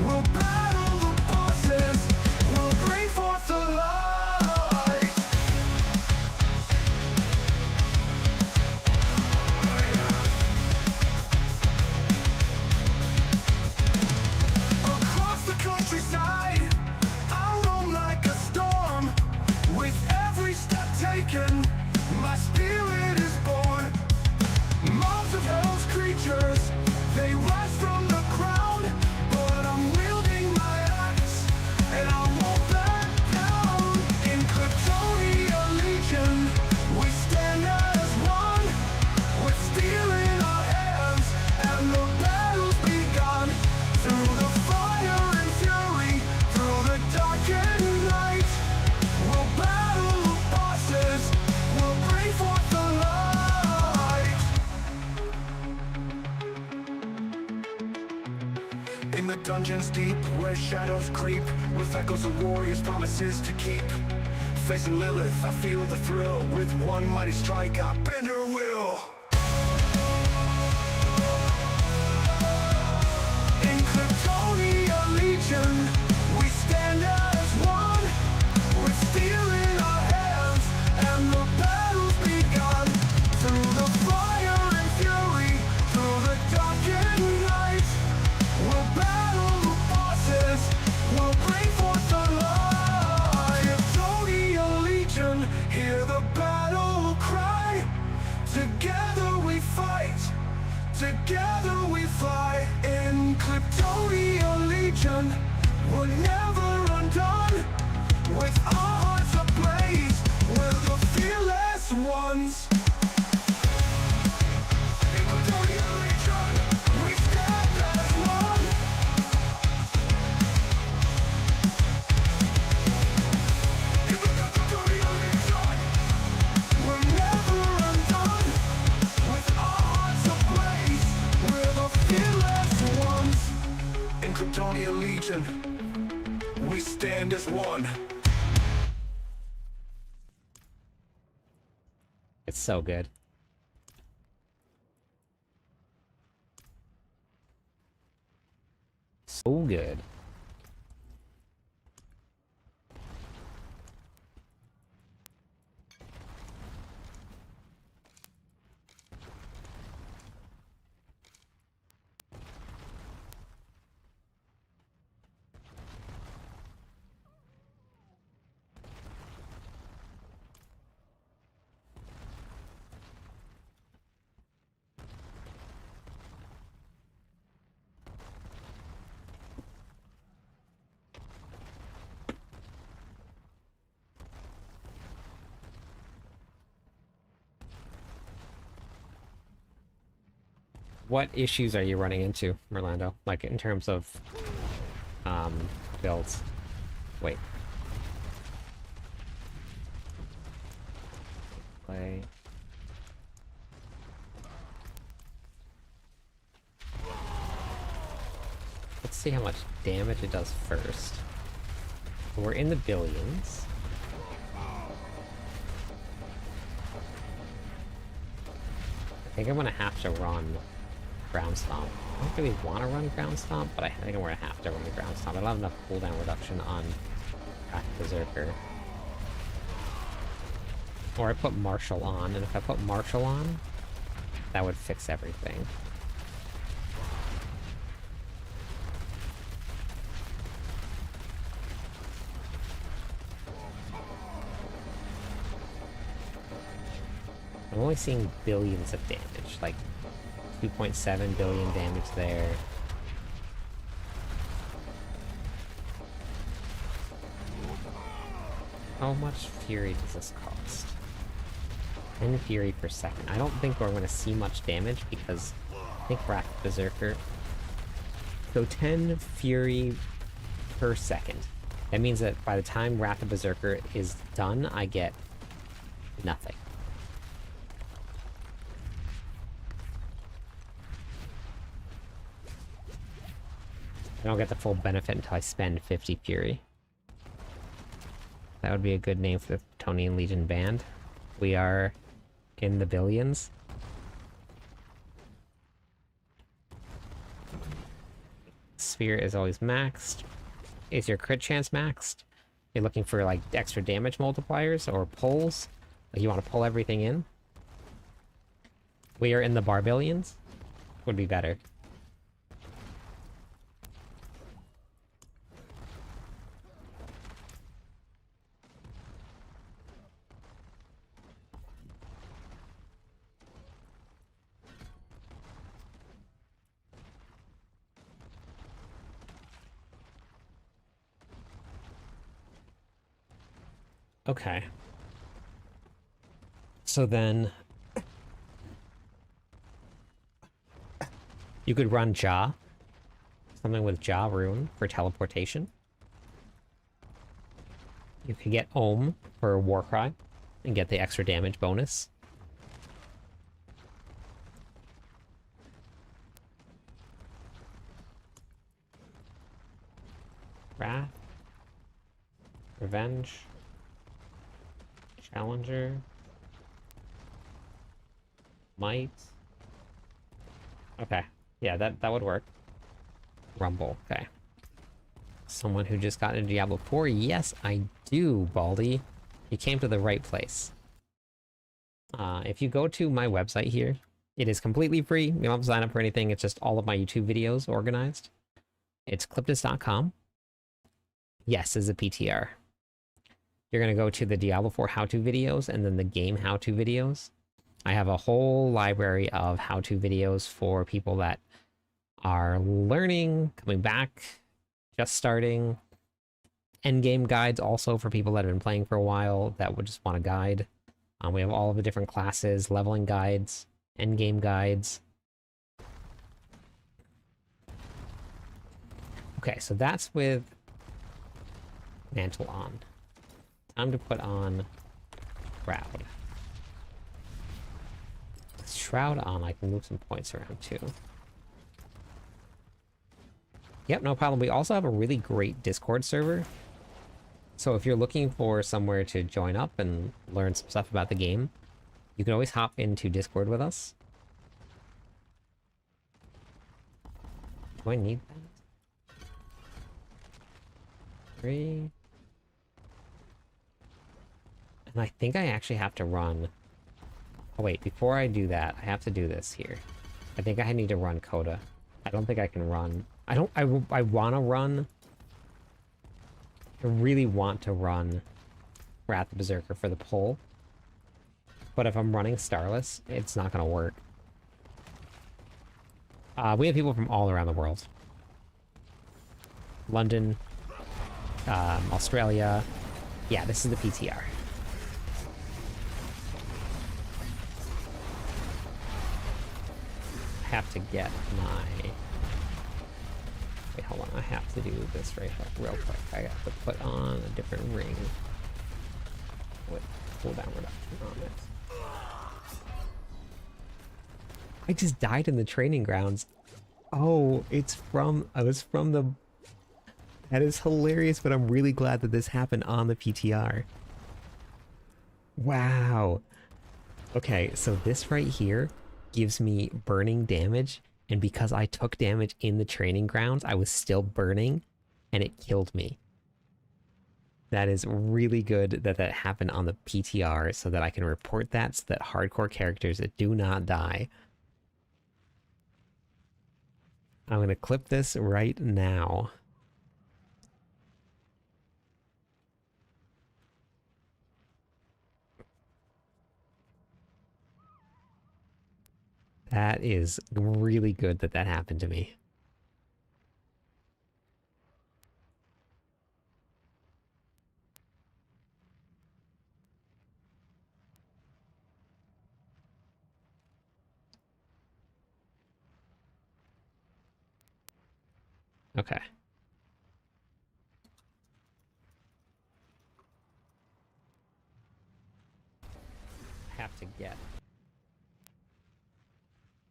we'll battle the bosses, we'll bring forth the light. Across the countryside, I roam like a storm. With every step taken, my spirit is born. Mobs of hell's creatures, they rise from the ground, but I'm wielding my axe, and I won't back down. In Cliptonian Legion, we stand as one, with steel in our hands, and the battle's begun. Through the fire and fury, through the darkened night, we'll battle the bosses, we'll bring forth the light. In the dungeons deep, where shadows creep, with echoes of warriors' promises to keep. Facing Lilith, I feel the thrill. With one mighty strike, I bend her will. In Cliptonian Legion, we stand as one, with steel in our hands, and the battle's begun. Through the fire and fury, through the darkened night, we'll battle the bosses, we'll bring forth the light. Cliptonian Legion, hear the battle cry. Together we fight, together we fly. In Cliptonian Legion, we're never undone. With our hearts ablaze, we're the fearless ones. In Cliptonian Legion, we stand as one. In Cliptonian Legion, we're never undone. With our hearts ablaze, we're the fearless ones. In Cliptonian Legion, we stand as one. It's so good. So good. What issues are you running into, Merlando? Like, in terms of, builds? Wait. Play. Let's see how much damage it does first. We're in the billions. I think I'm gonna have to run Ground Stomp. I don't really want to run Ground Stomp, but I think I'm gonna have to run the Ground Stomp. I don't have enough cooldown reduction on Berserker. Or I put Martial on, and if I put Martial on, that would fix everything. I'm only seeing billions of damage, like 2.7 billion damage there. How much fury does this cost? 10 fury per second. I don't think we're going to see much damage because I think Wrath Berserker. So 10 fury per second. That means that by the time Wrath of Berserker is done, I get nothing. I don't get the full benefit until I spend 50 fury. That would be a good name for the Cliptonian Legion band. We are in the billions. Sphere is always maxed. Is your crit chance maxed? You're looking for like extra damage multipliers or pulls? Like you want to pull everything in? We are in the Barbarians. Would be better. Okay. So then you could run Jaw. Something with Jaw Rune for teleportation. You could get Ohm for Warcry and get the extra damage bonus. Wrath. Revenge. Challenger. Might. Okay. Yeah, that would work. Rumble. Okay. Someone who just got into Diablo 4? Yes, I do, Baldy. You came to the right place. If you go to my website here, it is completely free. You don't have to sign up for anything. It's just all of my YouTube videos organized. It's cliptus.com. Yes, is a PTR. You're going to go to the Diablo 4 how-to videos and then the game how-to videos. I have a whole library of how-to videos for people that are learning, coming back, just starting. Endgame guides also for people that have been playing for a while that would just want a guide. We have all of the different classes, leveling guides, endgame guides. Okay, so that's with Mantle on. Time to put on Shroud. With Shroud on, I can move some points around too. Yep, no problem. We also have a really great Discord server. So if you're looking for somewhere to join up and learn some stuff about the game, you can always hop into Discord with us. Do I need that? 3. And I think I actually have to run... Oh wait, before I do that, I have to do this here. I think I need to run Coda. I don't think I can run... I want to run... I really want to run Wrath of Berserker for the pull. But if I'm running Starless, it's not going to work. We have people from all around the world. London, Australia. Yeah, this is the PTR. I have to get my... Wait, hold on. I have to do this real quick. I have to put on a different ring with cooldown reduction on it. I just died in the training grounds. Oh, it's from... I was from the... That is hilarious, but I'm really glad that this happened on the PTR. Wow. Okay, so this right here gives me burning damage, and because I took damage in the training grounds, I was still burning, and it killed me. That is really good that that happened on the PTR, so that I can report that, so that hardcore characters that do not die. I'm going to clip this right now. That is really good that that happened to me. Okay. I have to get...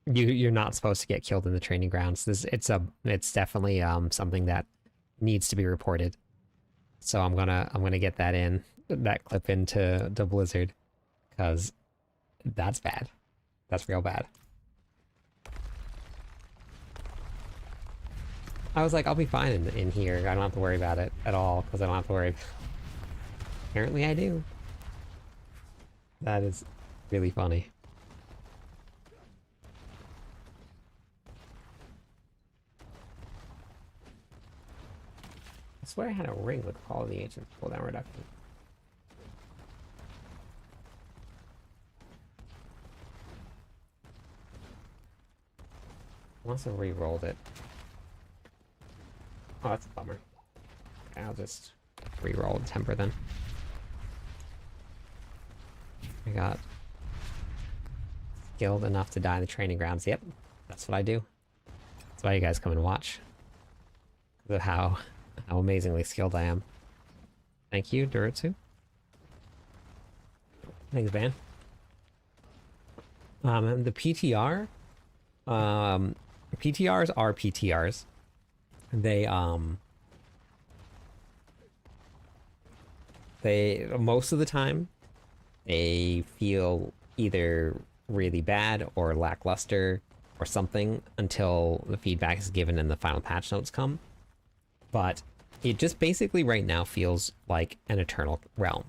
You're not supposed to get killed in the training grounds. It's definitely something that needs to be reported. So I'm gonna get that in. that clip into Blizzard, because that's bad. That's real bad. I was like, I'll be fine in here. I don't have to worry about it at all, because I don't have to worry. Apparently I do. That is really funny. I swear I had a ring with Call of the Ancients cooldown reduction. I must have re-rolled it. Oh, that's a bummer. Okay, I'll just re-roll temper then. I got skilled enough to die in the training grounds. Yep, that's what I do. That's why you guys come and watch. Because of how amazingly skilled I am. Thank you, Duritsu. Thanks, Van. And the PTR. PTRs are PTRs. They most of the time they feel either really bad or lackluster or something until the feedback is given and the final patch notes come. But it just basically right now feels like an Eternal Realm.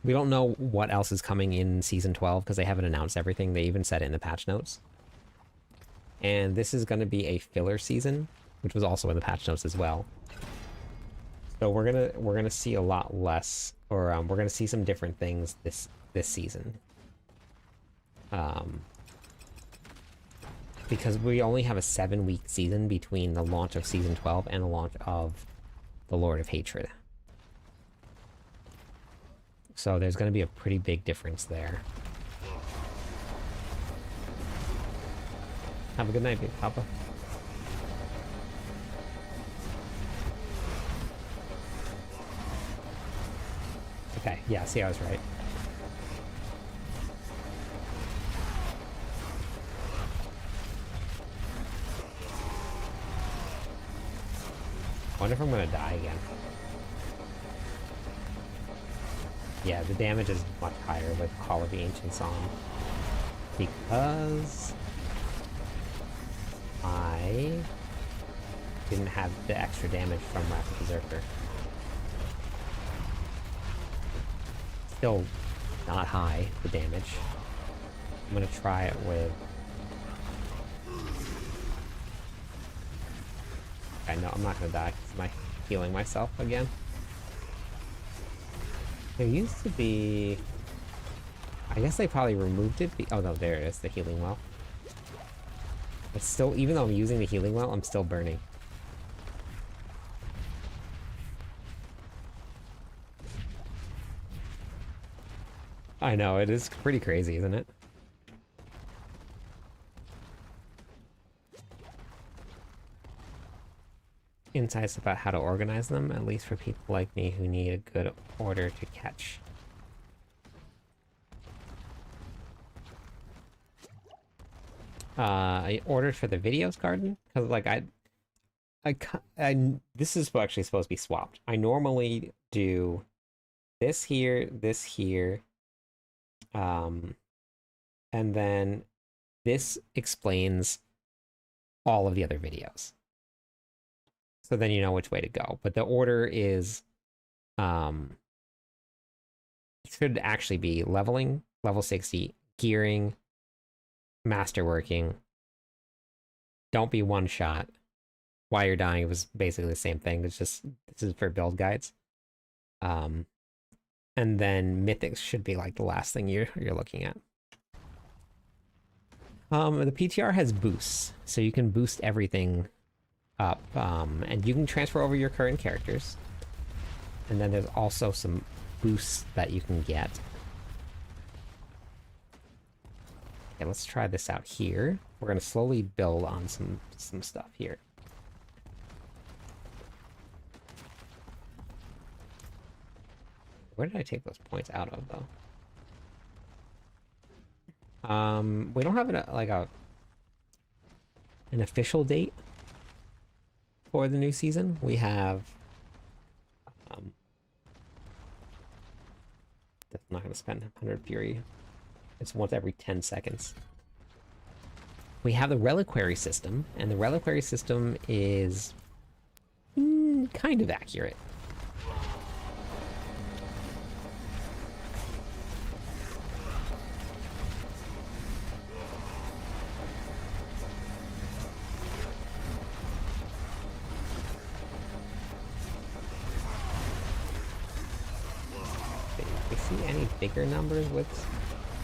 We don't know what else is coming in Season 12 because they haven't announced everything. They even said it in the patch notes. And this is going to be a filler season, which was also in the patch notes as well. So we're gonna see a lot less, or we're gonna see some different things this season. Because we only have a 7-week season between the launch of Season 12 and the launch of the Lord of Hatred. So there's going to be a pretty big difference there. Have a good night, Big Papa. Okay, yeah, see, I was right. I wonder if I'm gonna die again. Yeah, the damage is much higher with Call of the Ancients on. Because I didn't have the extra damage from Rapid Berserker. Still not high, the damage. I'm gonna try it with... I know I'm not gonna die because I'm healing myself again. There used to be... I guess they probably removed it. Oh no, there it is, the healing well. It's still, even though I'm using the healing well, I'm still burning. I know, it is pretty crazy, isn't it? Insights about how to organize them, at least for people like me who need a good order to catch. I ordered for the videos garden because, like, this is actually supposed to be swapped. I normally do this here, and then this explains all of the other videos. So then you know which way to go. But the order is, it should actually be leveling, level 60, gearing, masterworking, don't be one shot. While you're dying, it was basically the same thing. It's just, this is for build guides. And then mythics should be like the last thing you're looking at. The PTR has boosts, so you can boost everything up, and you can transfer over your current characters. And then there's also some boosts that you can get. Okay, let's try this out here. We're gonna slowly build on some stuff here. Where did I take those points out of, though? We don't have an official date for the new season. We have not going to spend 100 Fury. It's once every 10 seconds. We have the Reliquary system, and the Reliquary system is kind of accurate. Do we see any bigger numbers with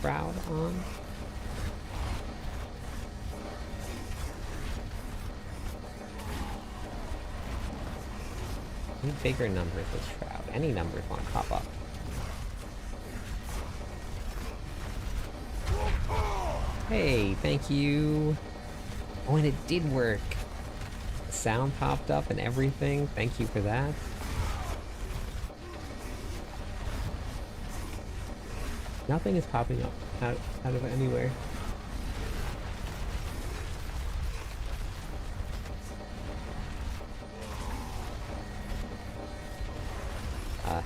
Shroud on? Any bigger numbers with Shroud? Any numbers want to pop up? Hey, thank you. Oh, and it did work. The sound popped up and everything. Thank you for that. Nothing is popping up out of anywhere.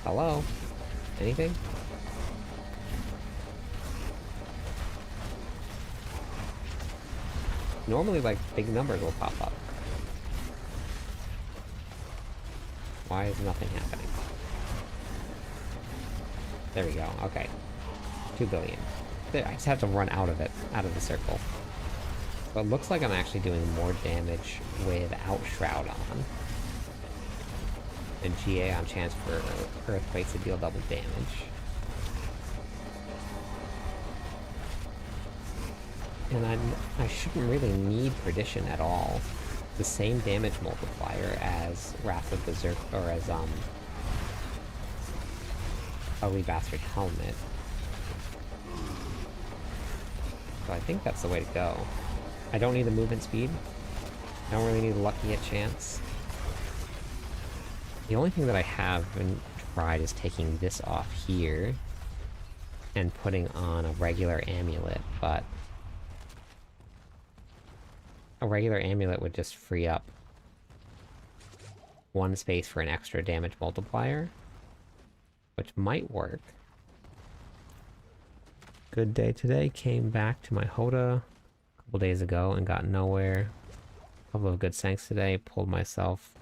Hello? Anything? Normally, like, big numbers will pop up. Why is nothing happening? There we go, okay. 2 billion. There, I just have to run out of it, out of the circle. So it looks like I'm actually doing more damage without Shroud on. And GA on chance for Earthquakes to deal double damage. And I shouldn't really need Perdition at all. The same damage multiplier as Wrath of Berserk, or as, Ugly Bastard Helmet. So I think that's the way to go. I don't need the movement speed. I don't really need Lucky at chance. The only thing that I haven't tried is taking this off here and putting on a regular amulet, but a regular amulet would just free up one space for an extra damage multiplier, which might work. Good day today. Came back to my Hoda a couple days ago and got nowhere. A couple of good sanks today. Pulled myself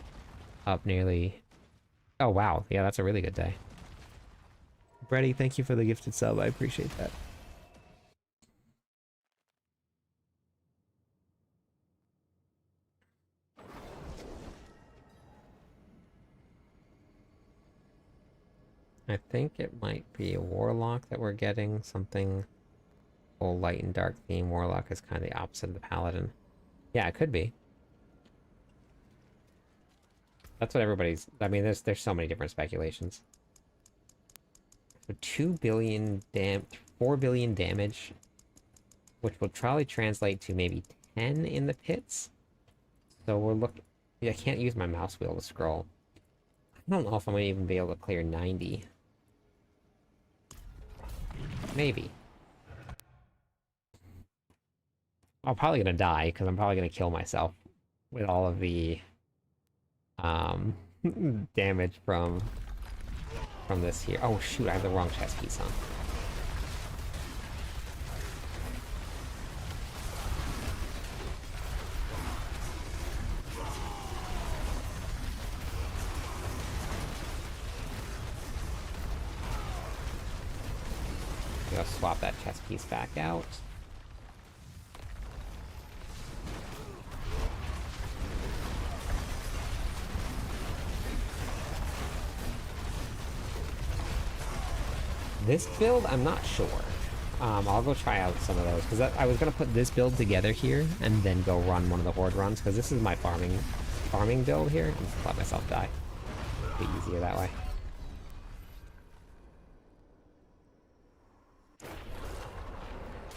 up nearly... Oh, wow. Yeah, that's a really good day. Brady, thank you for the gifted sub. I appreciate that. I think it might be a Warlock that we're getting. Something full light and dark theme. Warlock is kind of the opposite of the Paladin. Yeah, it could be. That's what everybody's... I mean, there's so many different speculations. So 2 billion 4 billion damage, which will probably translate to maybe 10 in the pits. So we're looking... Yeah, I can't use my mouse wheel to scroll. I don't know if I'm going to even be able to clear 90. Maybe. I'm probably going to die, because I'm probably going to kill myself with all of the... damage from this here. Oh shoot, I have the wrong chest piece on. I'm gonna swap that chest piece back out. This build, I'm not sure. I'll go try out some of those, because I was going to put this build together here, and then go run one of the Horde runs, because this is my farming build here. I'm just let myself die. It'll be easier that way.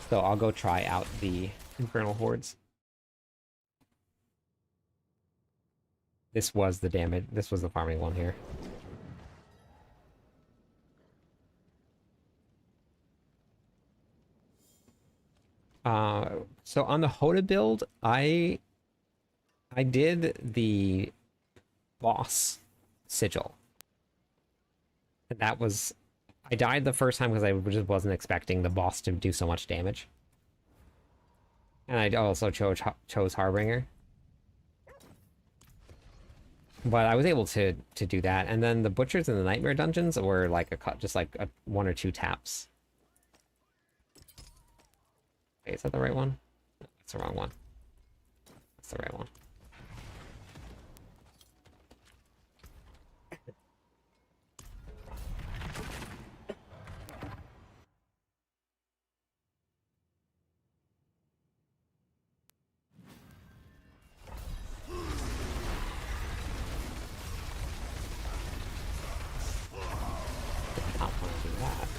So I'll go try out the Infernal Hordes. This was the damage, this was the farming one here. So on the Hoda build, I did the boss sigil. And that was, I died the first time because I just wasn't expecting the boss to do so much damage. And I also chose Harbinger. But I was able to do that. And then the Butchers in the Nightmare Dungeons were like just like a 1 or 2 taps. Wait, is that the right one? No, that's the wrong one. That's the right one.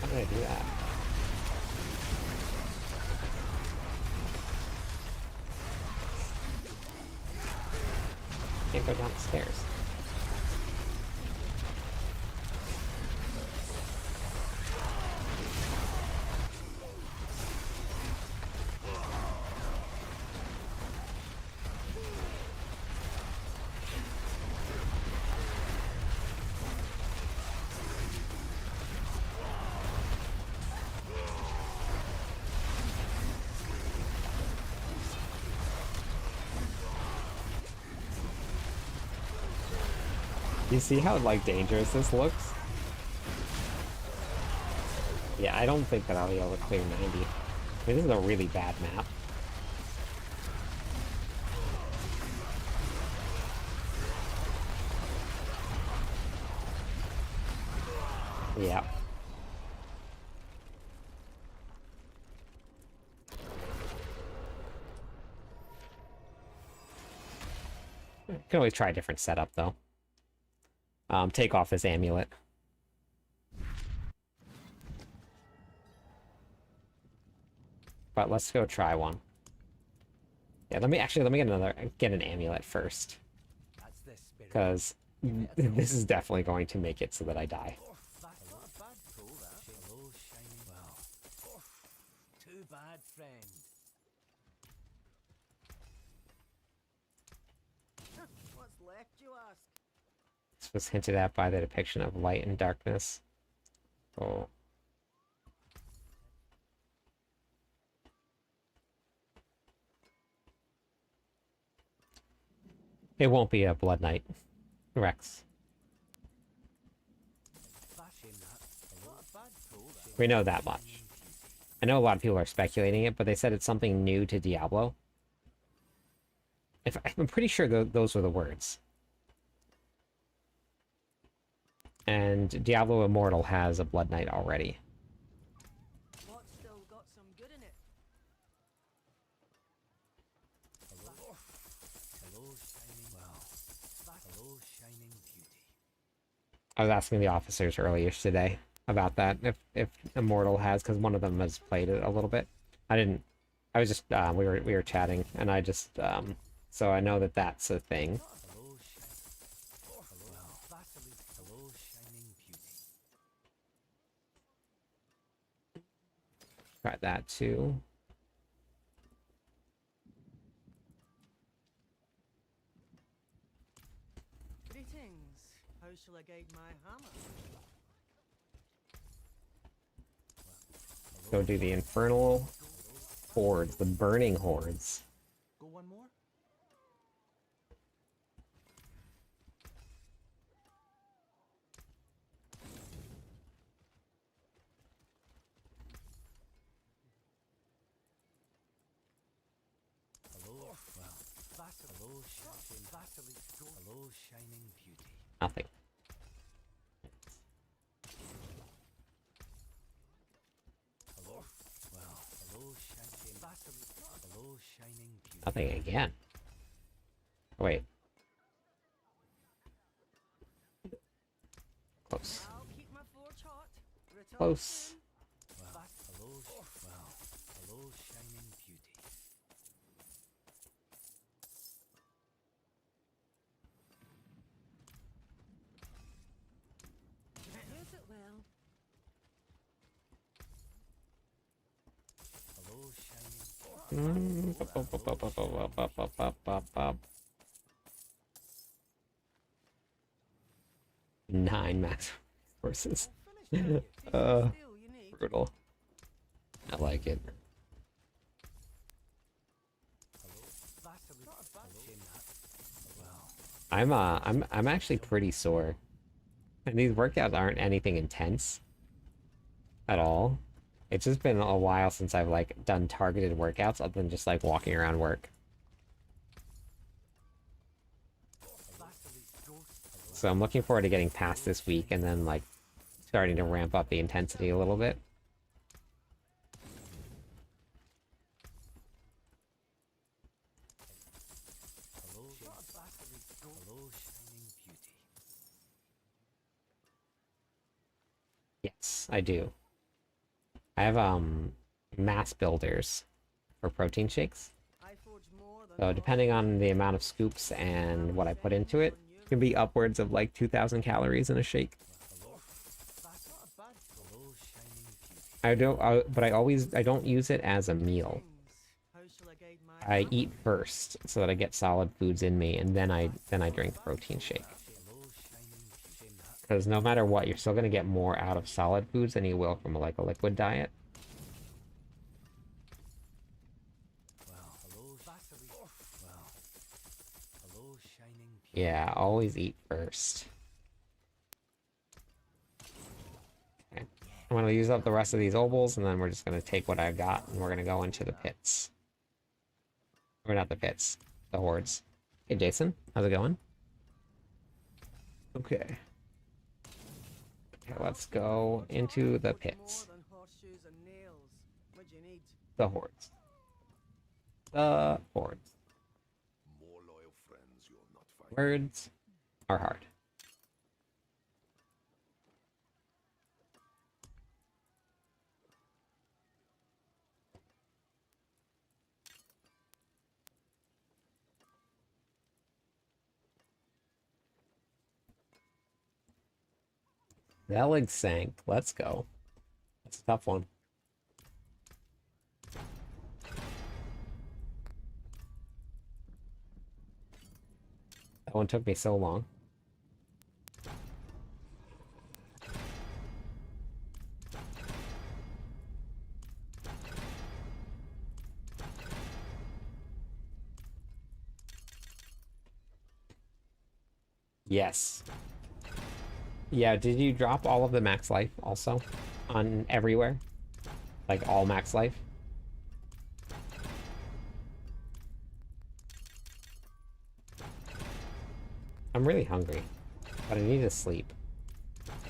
How did I do that? Can't go down the stairs. You see how, like, dangerous this looks? Yeah, I don't think that I'll be able to clear 90. I mean, this is a really bad map. Yeah. You can always try a different setup, though. Take off this amulet. But let's go try one. Yeah, let me get an amulet first. Because this is definitely going to make it so that I die. Too bad, friend. What's left, you ask? This was hinted at by the depiction of light and darkness. Oh. It won't be a Blood Knight, Rex. We know that much. I know a lot of people are speculating it, but they said it's something new to Diablo. I'm pretty sure those were the words. And Diablo Immortal has a Blood Knight already. What's still got some good in it? Hello, shining well. Hello, shining beauty. I was asking the officers earlier today about that, if Immortal has, because one of them has played it a little bit. I was just, we were chatting, and I just, so I know that that's a thing. Try that too. Greetings. How shall I guide my hammer? Go do the Infernal Hordes, the Burning Hordes. Go one more? Hello, well, hello, shining beauty. Nothing. Hello, well, hello, shining beauty. Nothing again. Wait. Close. I'll keep my forge hot. Return Close. soon. Well, hello, shining beauty. Use it well. Hello, shining. Nine max forces. Finish Still, you need. Brutal. I like it. I'm actually pretty sore. And these workouts aren't anything intense at all. It's just been a while since I've like done targeted workouts other than just like walking around work. So I'm looking forward to getting past this week and then like starting to ramp up the intensity a little bit. Yes, I do. I have mass builders for protein shakes. I forge more than So depending on the amount of scoops and what I put into it, it can be upwards of like 2,000 calories in a shake. But I don't use it as a meal. How shall I guide my I eat first so that I get solid foods in me, and then I drink the protein shake. Because no matter what, you're still going to get more out of solid foods than you will from like a liquid diet. Yeah, always eat first. Okay. I'm going to use up the rest of these obols, and then we're just going to take what I've got, and we're going to go into the pits. Or not the pits, the hordes. Hey, Jason, how's it going? Okay. Okay, let's go into the pits. more than horseshoes and nails. What do you need? The hordes. The hordes. More loyal friends you'll not find. Words are hard. That leg sank. Let's go. That's a tough one. That one took me so long. Yes. Yeah, did you drop all of the max life also? On everywhere? Like all max life? I'm really hungry, but I need to sleep.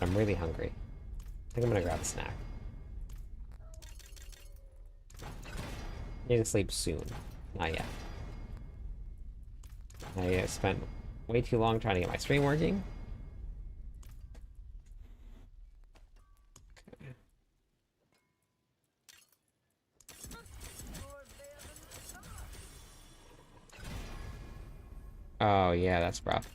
I'm really hungry. I think I'm gonna grab a snack. Need to sleep soon. Not yet. I spent way too long trying to get my stream working. Oh yeah, that's rough.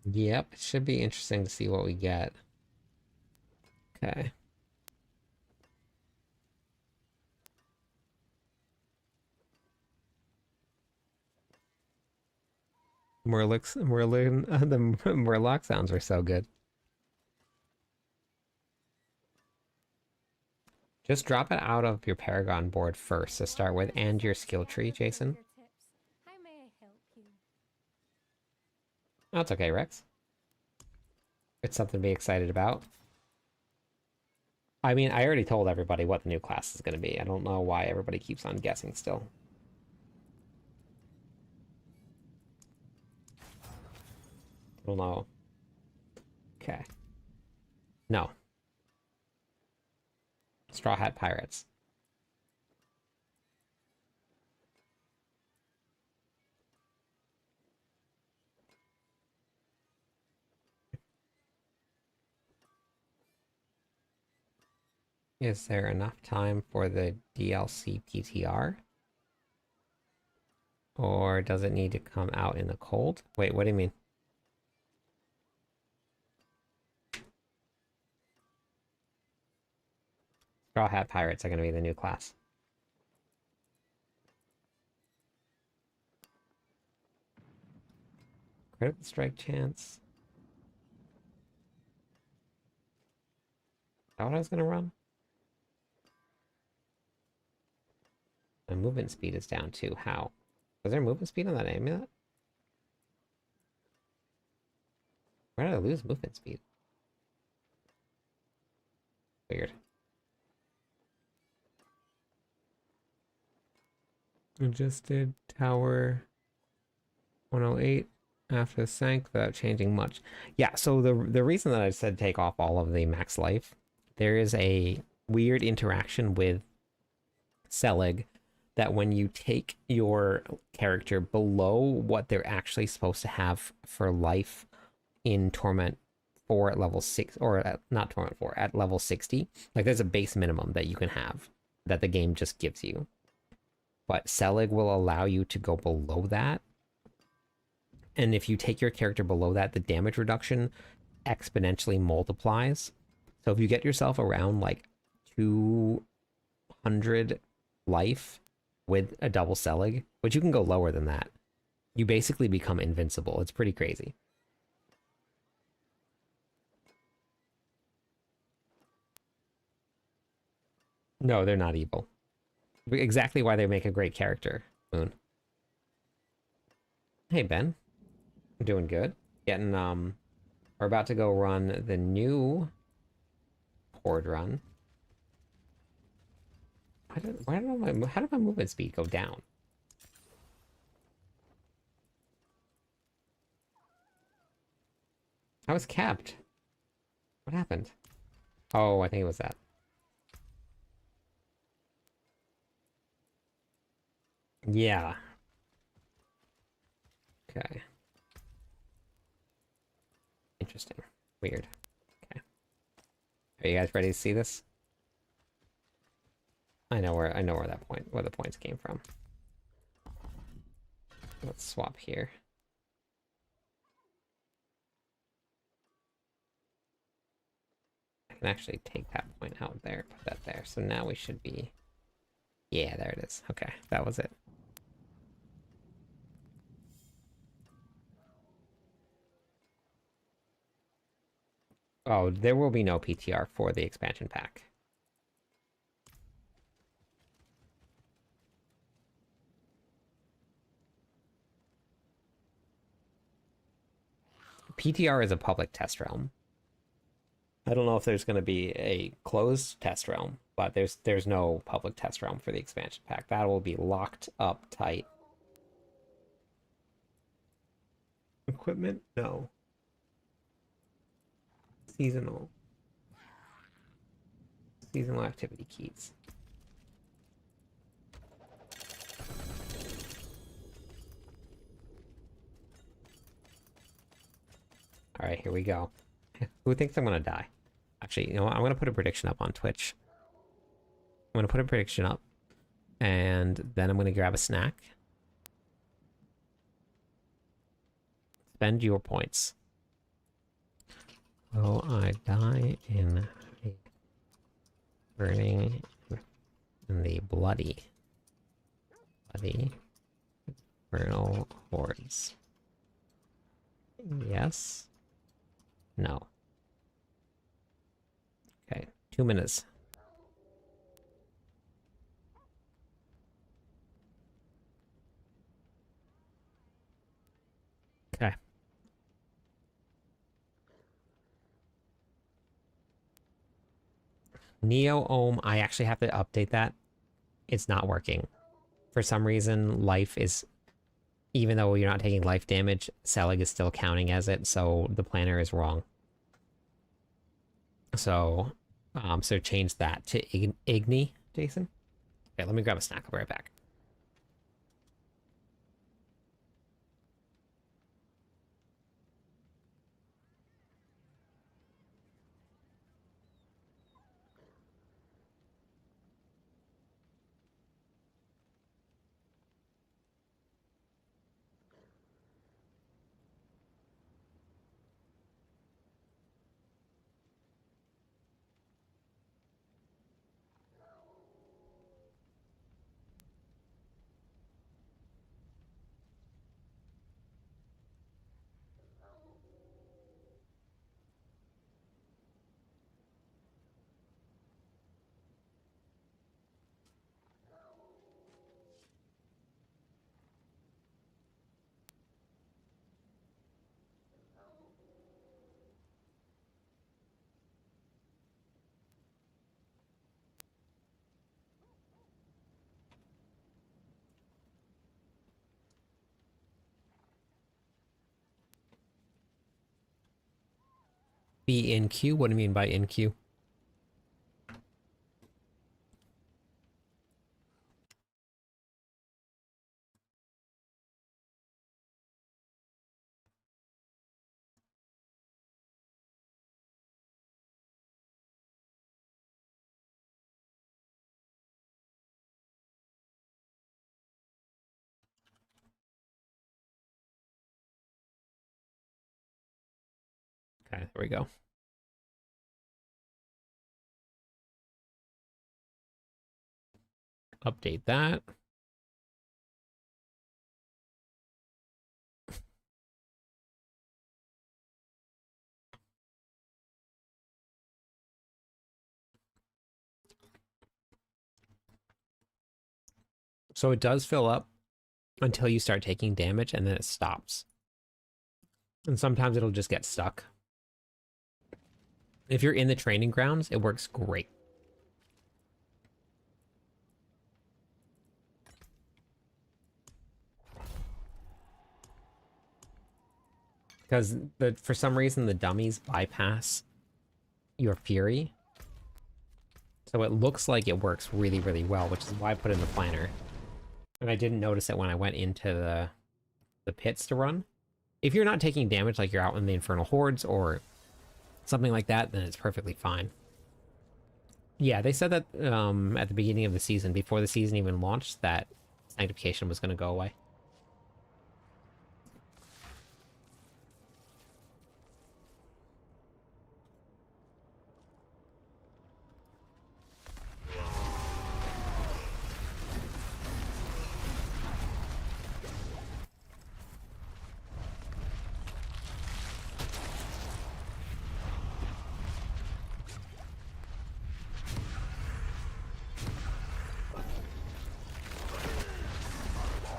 Yep, it should be interesting to see what we get. Okay. The Murloc sounds are so good. Just drop it out of your Paragon board first to start with, and your skill tree, Jason. How may I help you? That's okay, Rex. It's something to be excited about. I mean, I already told everybody what the new class is going to be. I don't know why everybody keeps on guessing still. I don't know. Okay. No. Straw Hat Pirates. Is there enough time for the DLC PTR? Or does it need to come out in the cold? Wait, what do you mean? Straw Hat Pirates are going to be the new class. Critical strike chance. Is that what I was going to run? My movement speed is down too. How? Was there movement speed on that amulet? Where did I lose movement speed? Weird. Adjusted tower 108 after the sank without changing much. Yeah, so the reason that I said take off all of the max life, there is a weird interaction with Selig that when you take your character below what they're actually supposed to have for life in Torment 4 at level 6, or not Torment 4, at level 60, like there's a base minimum that you can have that the game just gives you. But Selig will allow you to go below that. And if you take your character below that, the damage reduction exponentially multiplies. So if you get yourself around like 200 life with a double Selig, which you can go lower than that, you basically become invincible. It's pretty crazy. No, they're not evil. Exactly why they make a great character, Moon. Hey, Ben. I'm doing good. Getting, we're about to go run the new Horde run. How did my movement speed go down? I was capped. What happened? Oh, I think it was that. Yeah. Okay. Interesting. Weird. Okay. Are you guys ready to see this? I know where the points came from. Let's swap here. I can actually take that point out there, put that there. So now we should be... Yeah, there it is. Okay, that was it. Oh, there will be no PTR for the expansion pack. PTR is a public test realm. I don't know if there's going to be a closed test realm, but there's no public test realm for the expansion pack. That will be locked up tight. Equipment? No. Seasonal. Seasonal activity keys. All right, here we go. Who thinks I'm going to die? Actually, you know what? I'm going to put a prediction up on Twitch. I'm going to put a prediction up. And then I'm going to grab a snack. Spend your points. Will I die in a burning in the bloody Infernal Hordes? Yes. No. Okay, 2 minutes. Okay. Neo Ohm, I actually have to update that. It's not working. For some reason, life is... Even though you're not taking life damage, Selig is still counting as it, so the planner is wrong. So, so change that to Igni, Jason. Okay, let me grab a snack. I'll be right back. Be in queue? What do you mean by in queue? Okay, there we go. Update that. So it does fill up until you start taking damage, and then it stops. And sometimes it'll just get stuck. If you're in the training grounds, it works great. Because for some reason the dummies bypass your fury. So it looks like it works really, really well, which is why I put it in the planner. And I didn't notice it when I went into the pits to run. If you're not taking damage, like you're out in the Infernal Hordes or something like that, then it's perfectly fine. Yeah, they said that at the beginning of the season, before the season even launched, that sanctification was going to go away.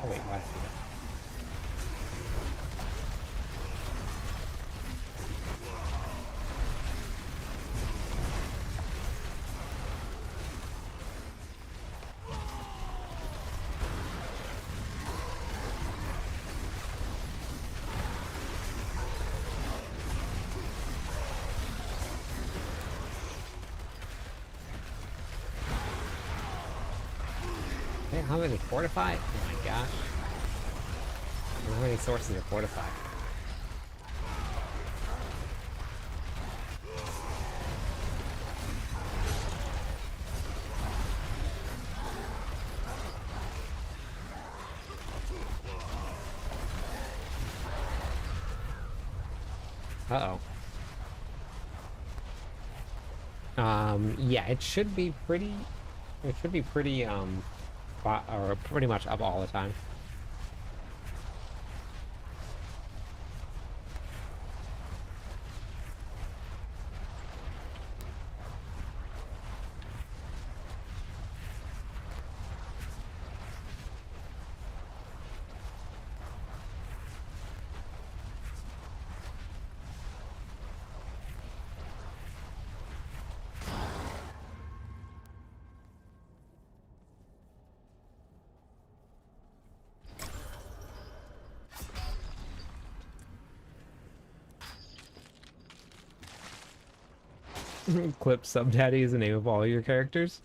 Oh wait, why did I do that? Hey, how many fortify? Oh my gosh. How many sources are fortified? Uh-oh. Yeah, it should be pretty, or pretty much up all the time. Clip Subdaddy is the name of all your characters.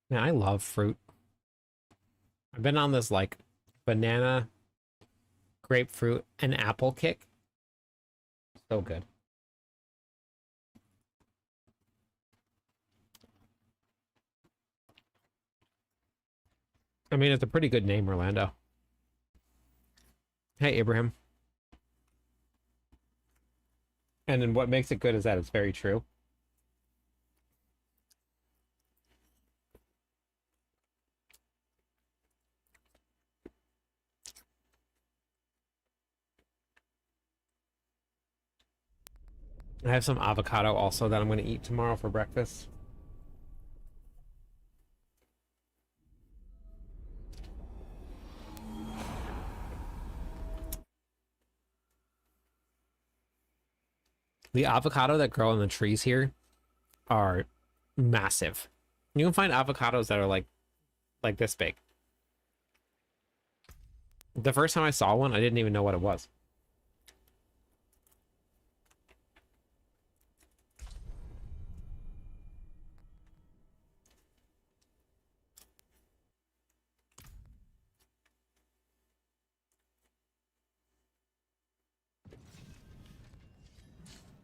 Man, I love fruit. I've been on this like banana, grapefruit, and apple kick. So good. I mean, it's a pretty good name, Orlando. Hey, Abraham. And then what makes it good is that it's very true. I have some avocado also that I'm going to eat tomorrow for breakfast. The avocado that grow on the trees here are massive. You can find avocados that are like this big. The first time I saw one, I didn't even know what it was.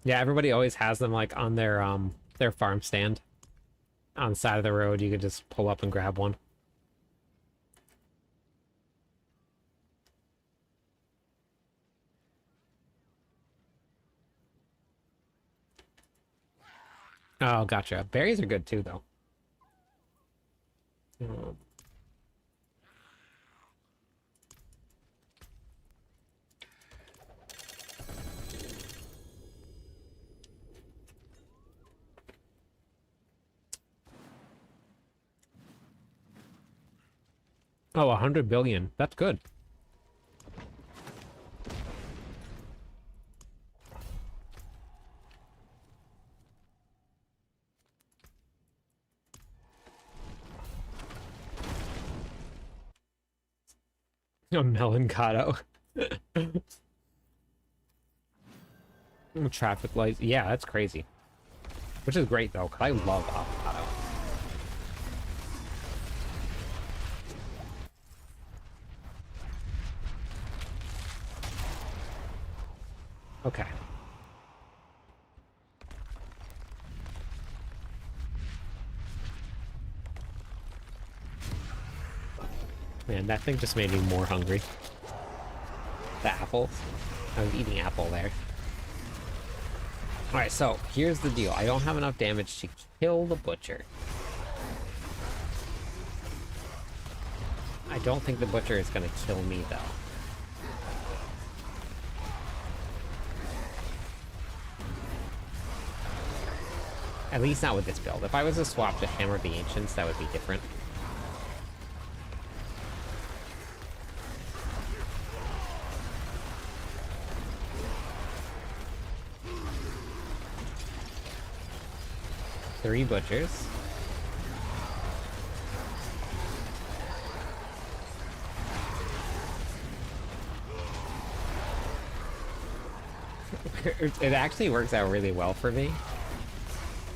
Yeah, everybody always has them like on their farm stand. On the side of the road, you could just pull up and grab one. Oh, gotcha. Berries are good too, though. Oh, 100 billion. That's good. A melancado. Traffic lights. Yeah, that's crazy. Which is great, though, because I love avocado. Okay. Man, that thing just made me more hungry. The apples. I was eating apple there. Alright, so here's the deal. I don't have enough damage to kill the butcher. I don't think the butcher is going to kill me, though. At least not with this build. If I was to swap to Hammer of the Ancients, that would be different. Three butchers. It actually works out really well for me.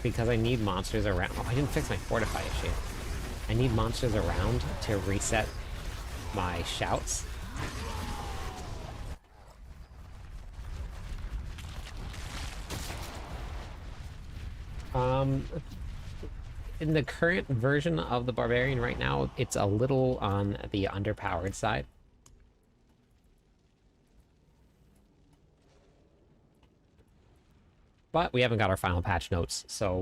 Because I need monsters around. Oh, I didn't fix my fortify issue. I need monsters around to reset my shouts. In the current version of the Barbarian right now, it's a little on the underpowered side. But we haven't got our final patch notes, so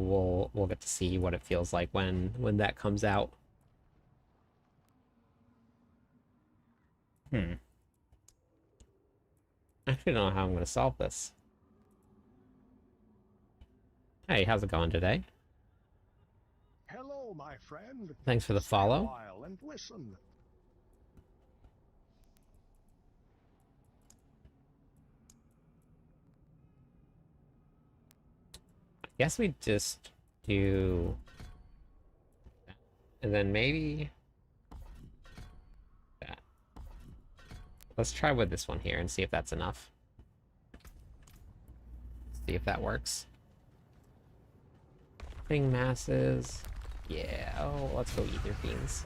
we'll get to see what it feels like when that comes out. I actually don't know how I'm going to solve this. Hey, how's it going today? Hello, my friend. Thanks for the Stay a follow. while and listen. Guess we just do that. And then maybe that. Let's try with this one here and see if that's enough. See if that works. Thing masses. Yeah, oh, let's go Ether Fiends.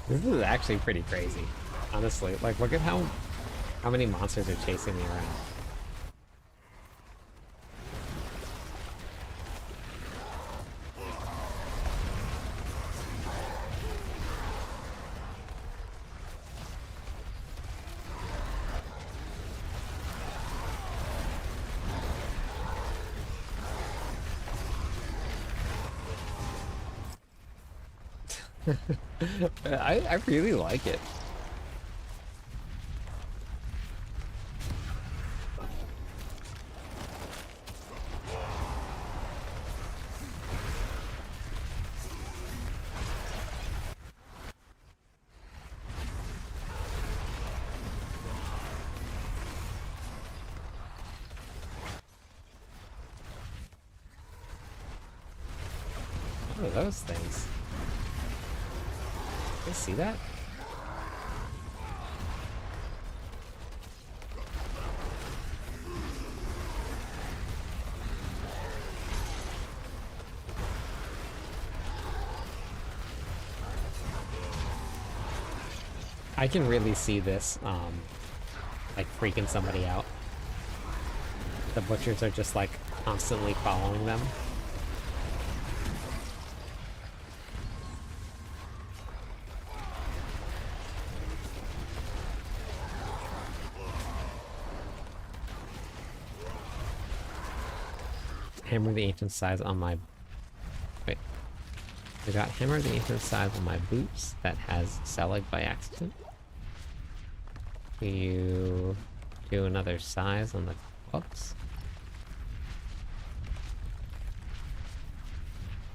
This is actually pretty crazy. Honestly, like, look at how many monsters are chasing me around. I really like it. What are those things? You see that? I can really see this, like, freaking somebody out. The butchers are just, like, constantly following them. Hammer the ancient size on my... Wait. I got hammer the ancient size on my boots that has Selig by accident. You do another size on the gloves.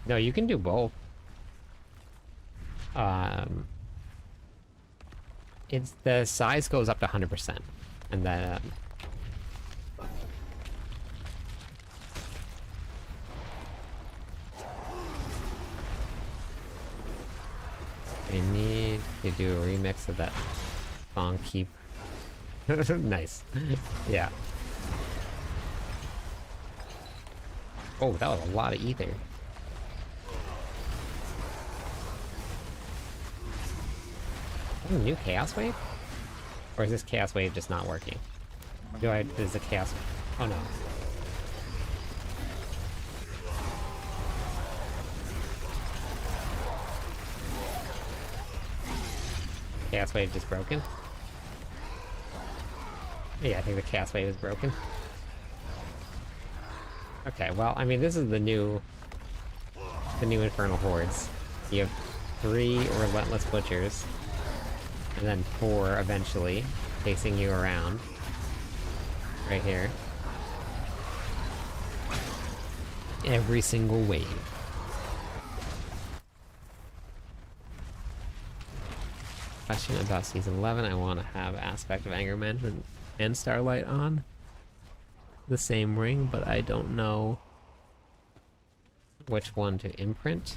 No, you can do both. It's the size goes up to 100%, and then I need to do a remix of that song Keep. Nice. Yeah. Oh, that was a lot of ether. Oh, new Chaos Wave? Or is this Chaos Wave just not working? Is the Chaos... Oh no. Chaos Wave just broken? Yeah, I think the Chaos Wave is broken. Okay, well, I mean, this is the new Infernal Hordes. You have 3 Relentless Butchers, and then 4 eventually, chasing you around. Right here. Every single wave. Question about Season 11, I want to have Aspect of Anger Management and Starlight on the same ring, but I don't know which one to imprint.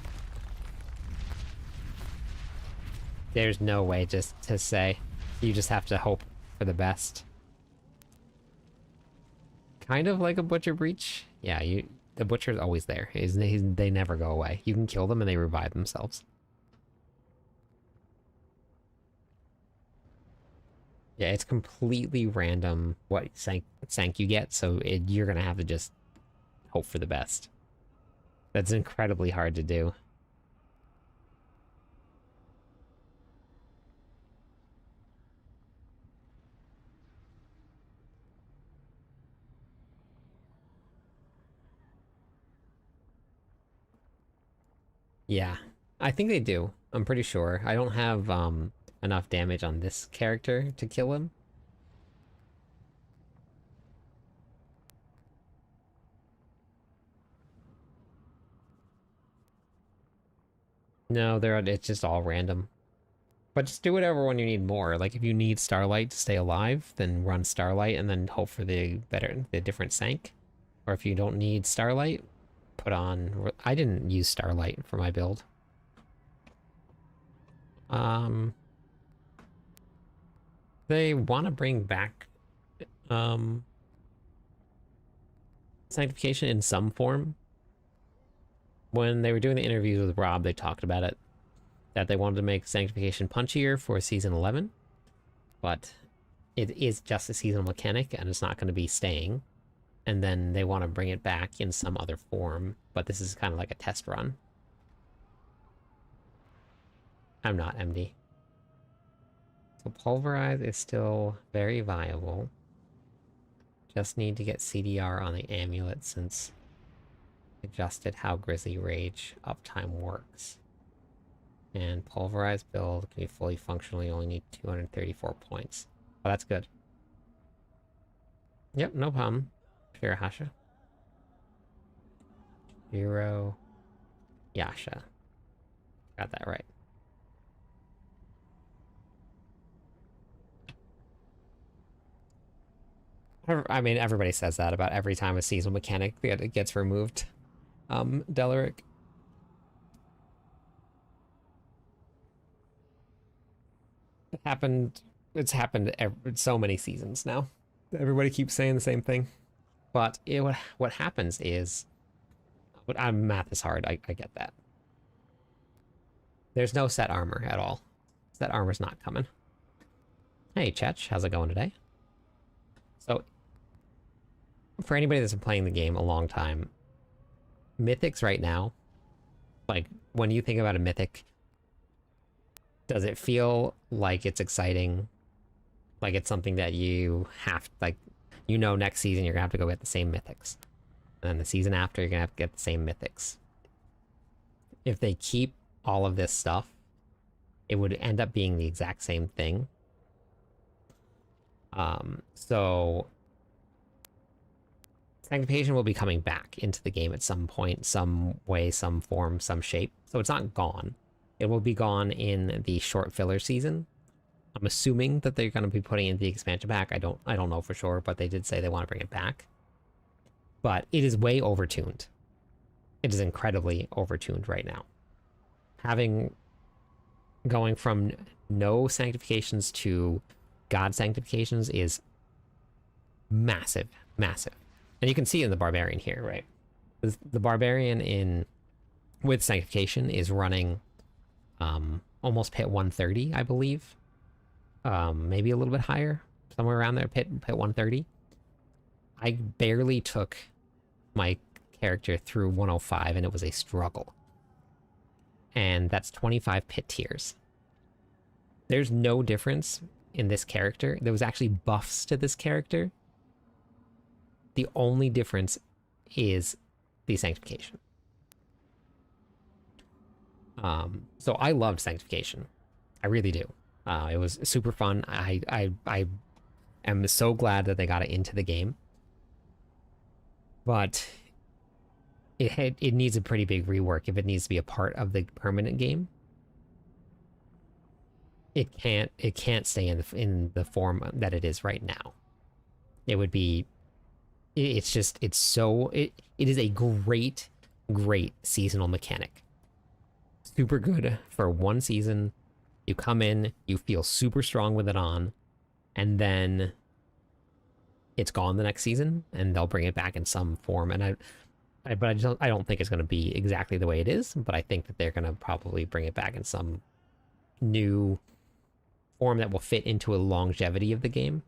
There's no way just to say. You just have to hope for the best. Kind of like a Butcher Breach. Yeah, the Butcher's always there. They never go away. You can kill them and they revive themselves. Yeah, it's completely random what sank you get, so you're gonna have to just hope for the best. That's incredibly hard to do. Yeah, I think they do. I'm pretty sure. I don't have enough damage on this character to kill him. No, it's just all random. But just do whatever when you need more. Like if you need Starlight to stay alive, then run Starlight and then hope for the different sank. Or if you don't need Starlight, put on... I didn't use Starlight for my build. They want to bring back Sanctification in some form. When they were doing the interviews with Rob, they talked about it. That they wanted to make Sanctification punchier for Season 11. but it is just a seasonal mechanic, and it's not going to be staying. And then they want to bring it back in some other form, but this is kind of like a test run. I'm not MD. So Pulverize is still very viable. Just need to get CDR on the amulet since adjusted how Grizzly Rage uptime works. And Pulverize build can be fully functional, you only need 234 points. Oh, that's good. Yep, no problem. Shirahasha. Hero Yasha. Got that right. I mean, everybody says that about every time a seasonal mechanic gets removed. Delaric. It's happened so many seasons now. Everybody keeps saying the same thing. But what happens is... math is hard, I get that. There's no set armor at all. Set armor's not coming. Hey, Chetch, how's it going today? So, for anybody that's been playing the game a long time, mythics right now, like, when you think about a mythic, does it feel like it's exciting? Like it's something that you have, like, you know next season you're gonna have to go get the same mythics. And then the season after, you're gonna have to get the same mythics. If they keep all of this stuff, it would end up being the exact same thing. So Sanctification will be coming back into the game at some point, some way, some form, some shape. So it's not gone. It will be gone in the short filler season. I'm assuming that they're going to be putting in the expansion pack. I don't know for sure, but they did say they want to bring it back. But it is way overtuned. It is incredibly overtuned right now. Going from no sanctifications to God sanctifications is massive, massive. And you can see in the Barbarian here, right? The Barbarian with sanctification is running almost pit 130, I believe. Maybe a little bit higher, somewhere around there, pit 130. I barely took my character through 105, and it was a struggle. And that's 25 pit tiers. There's no difference in this character. There was actually buffs to this character. The only difference is the sanctification. So I loved sanctification. I really do. It was super fun. I am so glad that they got it into the game. But it needs a pretty big rework if it needs to be a part of the permanent game. It can't stay in the form that it is right now. It would be... It is a great seasonal mechanic. Super good for one season. You come in, you feel super strong with it on, and then it's gone the next season, and they'll bring it back in some form. And I don't think it's going to be exactly the way it is, but I think that they're going to probably bring it back in some new form that will fit into a longevity of the game.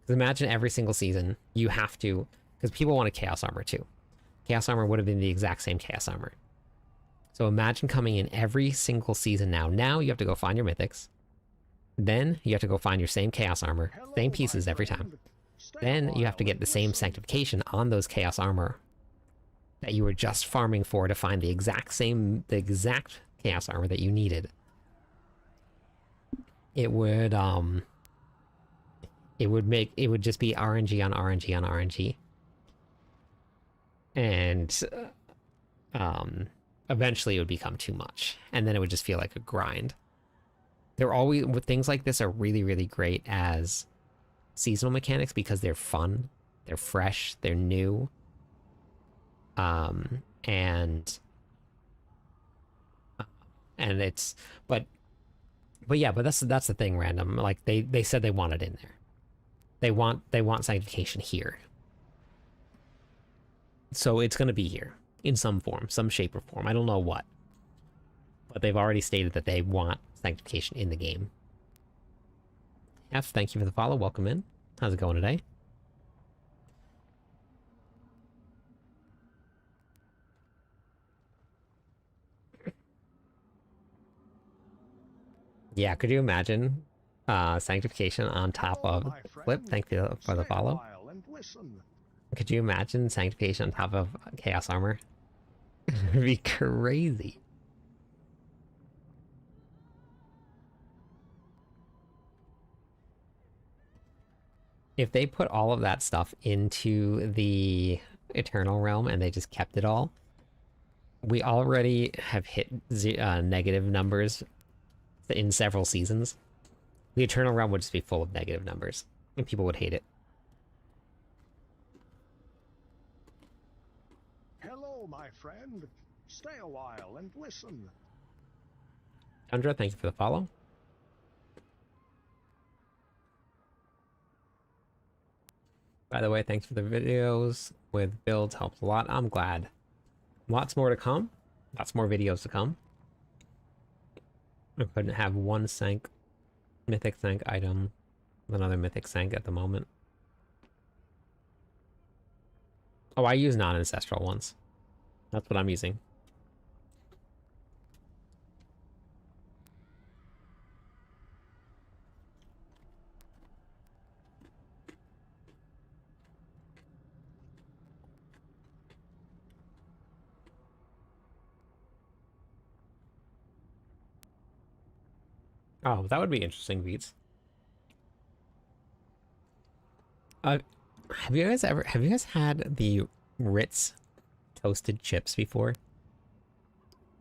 Because imagine every single season you have to, because people want a Chaos Armor too. Chaos Armor would have been the exact same Chaos Armor. So imagine coming in every single season now. Now you have to go find your mythics. Then you have to go find your same Chaos Armor, same pieces every time. Then you have to get the same sanctification on those Chaos Armor that you were just farming for to find the exact Chaos Armor that you needed. It would just be RNG on RNG on RNG. And eventually it would become too much, and then it would just feel like a grind. Things like this are really, really great as seasonal mechanics because they're fun, they're fresh, they're new. And it's, but that's the thing, Random. Like they said they want it in there. They want sanctification here. So it's gonna be here in some form, some shape or form. I don't know what. But they've already stated that they want sanctification in the game. F, thank you for the follow. Welcome in. How's it going today? Yeah, could you imagine sanctification on top Hello, of my Flip? friend. Thank you for the Stay a follow. while and listen. Could you imagine sanctification on top of chaos armor? It'd be crazy. If they put all of that stuff into the Eternal Realm and they just kept it all, we already have hit negative numbers in several seasons. The Eternal Realm would just be full of negative numbers, and people would hate it. Hello, my friend. Stay a while and listen. Tundra, thank you for the follow. By the way, thanks for the videos with builds, helps a lot. I'm glad. Lots more to come. Lots more videos to come. I couldn't have one mythic sank item with another mythic sank at the moment. Oh, I use non-ancestral ones. That's what I'm using. Oh, that would be interesting, Beats. Have you guys had the Ritz toasted chips before?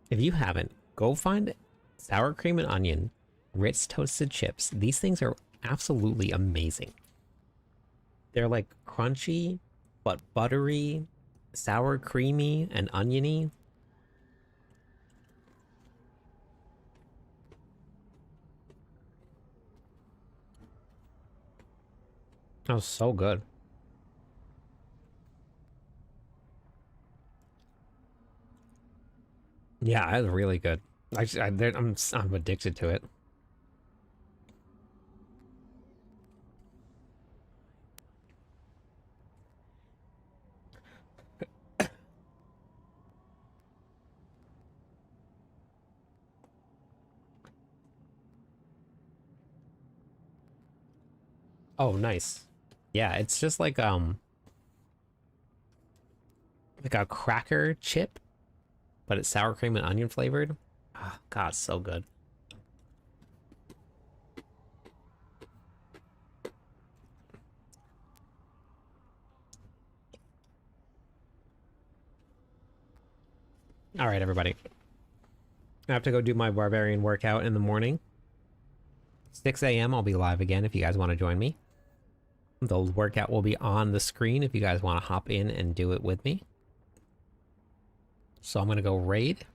If you haven't, go find sour cream and onion Ritz toasted chips. These things are absolutely amazing. They're like crunchy, but buttery, sour creamy, and oniony. That was so good. Yeah, that was really good. I'm addicted to it. Oh, nice. Yeah, it's just like a cracker chip, but it's sour cream and onion flavored. Oh, God, so good. All right, everybody. I have to go do my Barbarian workout in the morning. 6 a.m. I'll be live again if you guys want to join me. The workout will be on the screen if you guys want to hop in and do it with me. So I'm going to go raid.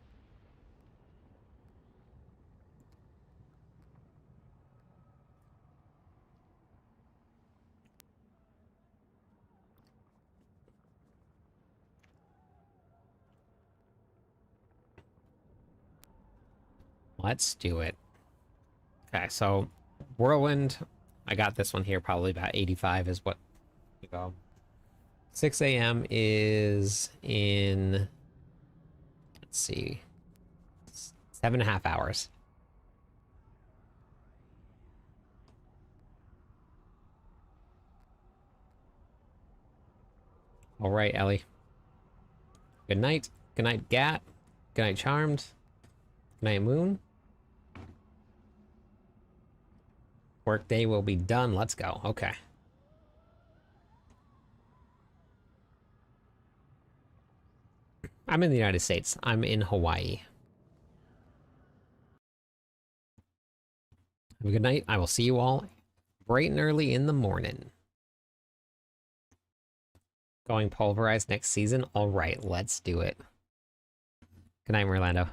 Let's do it. Okay, so Whirlwind, I got this one here, probably about 85 is what you go. 6 a.m. is in, let's see, 7.5 hours. All right, Ellie. Good night. Good night, Gat. Good night, Charmed. Good night, Moon. Workday will be done. Let's go. Okay. I'm in the United States. I'm in Hawaii. Have a good night. I will see you all bright and early in the morning. Going pulverized next season? All right, let's do it. Good night, Orlando.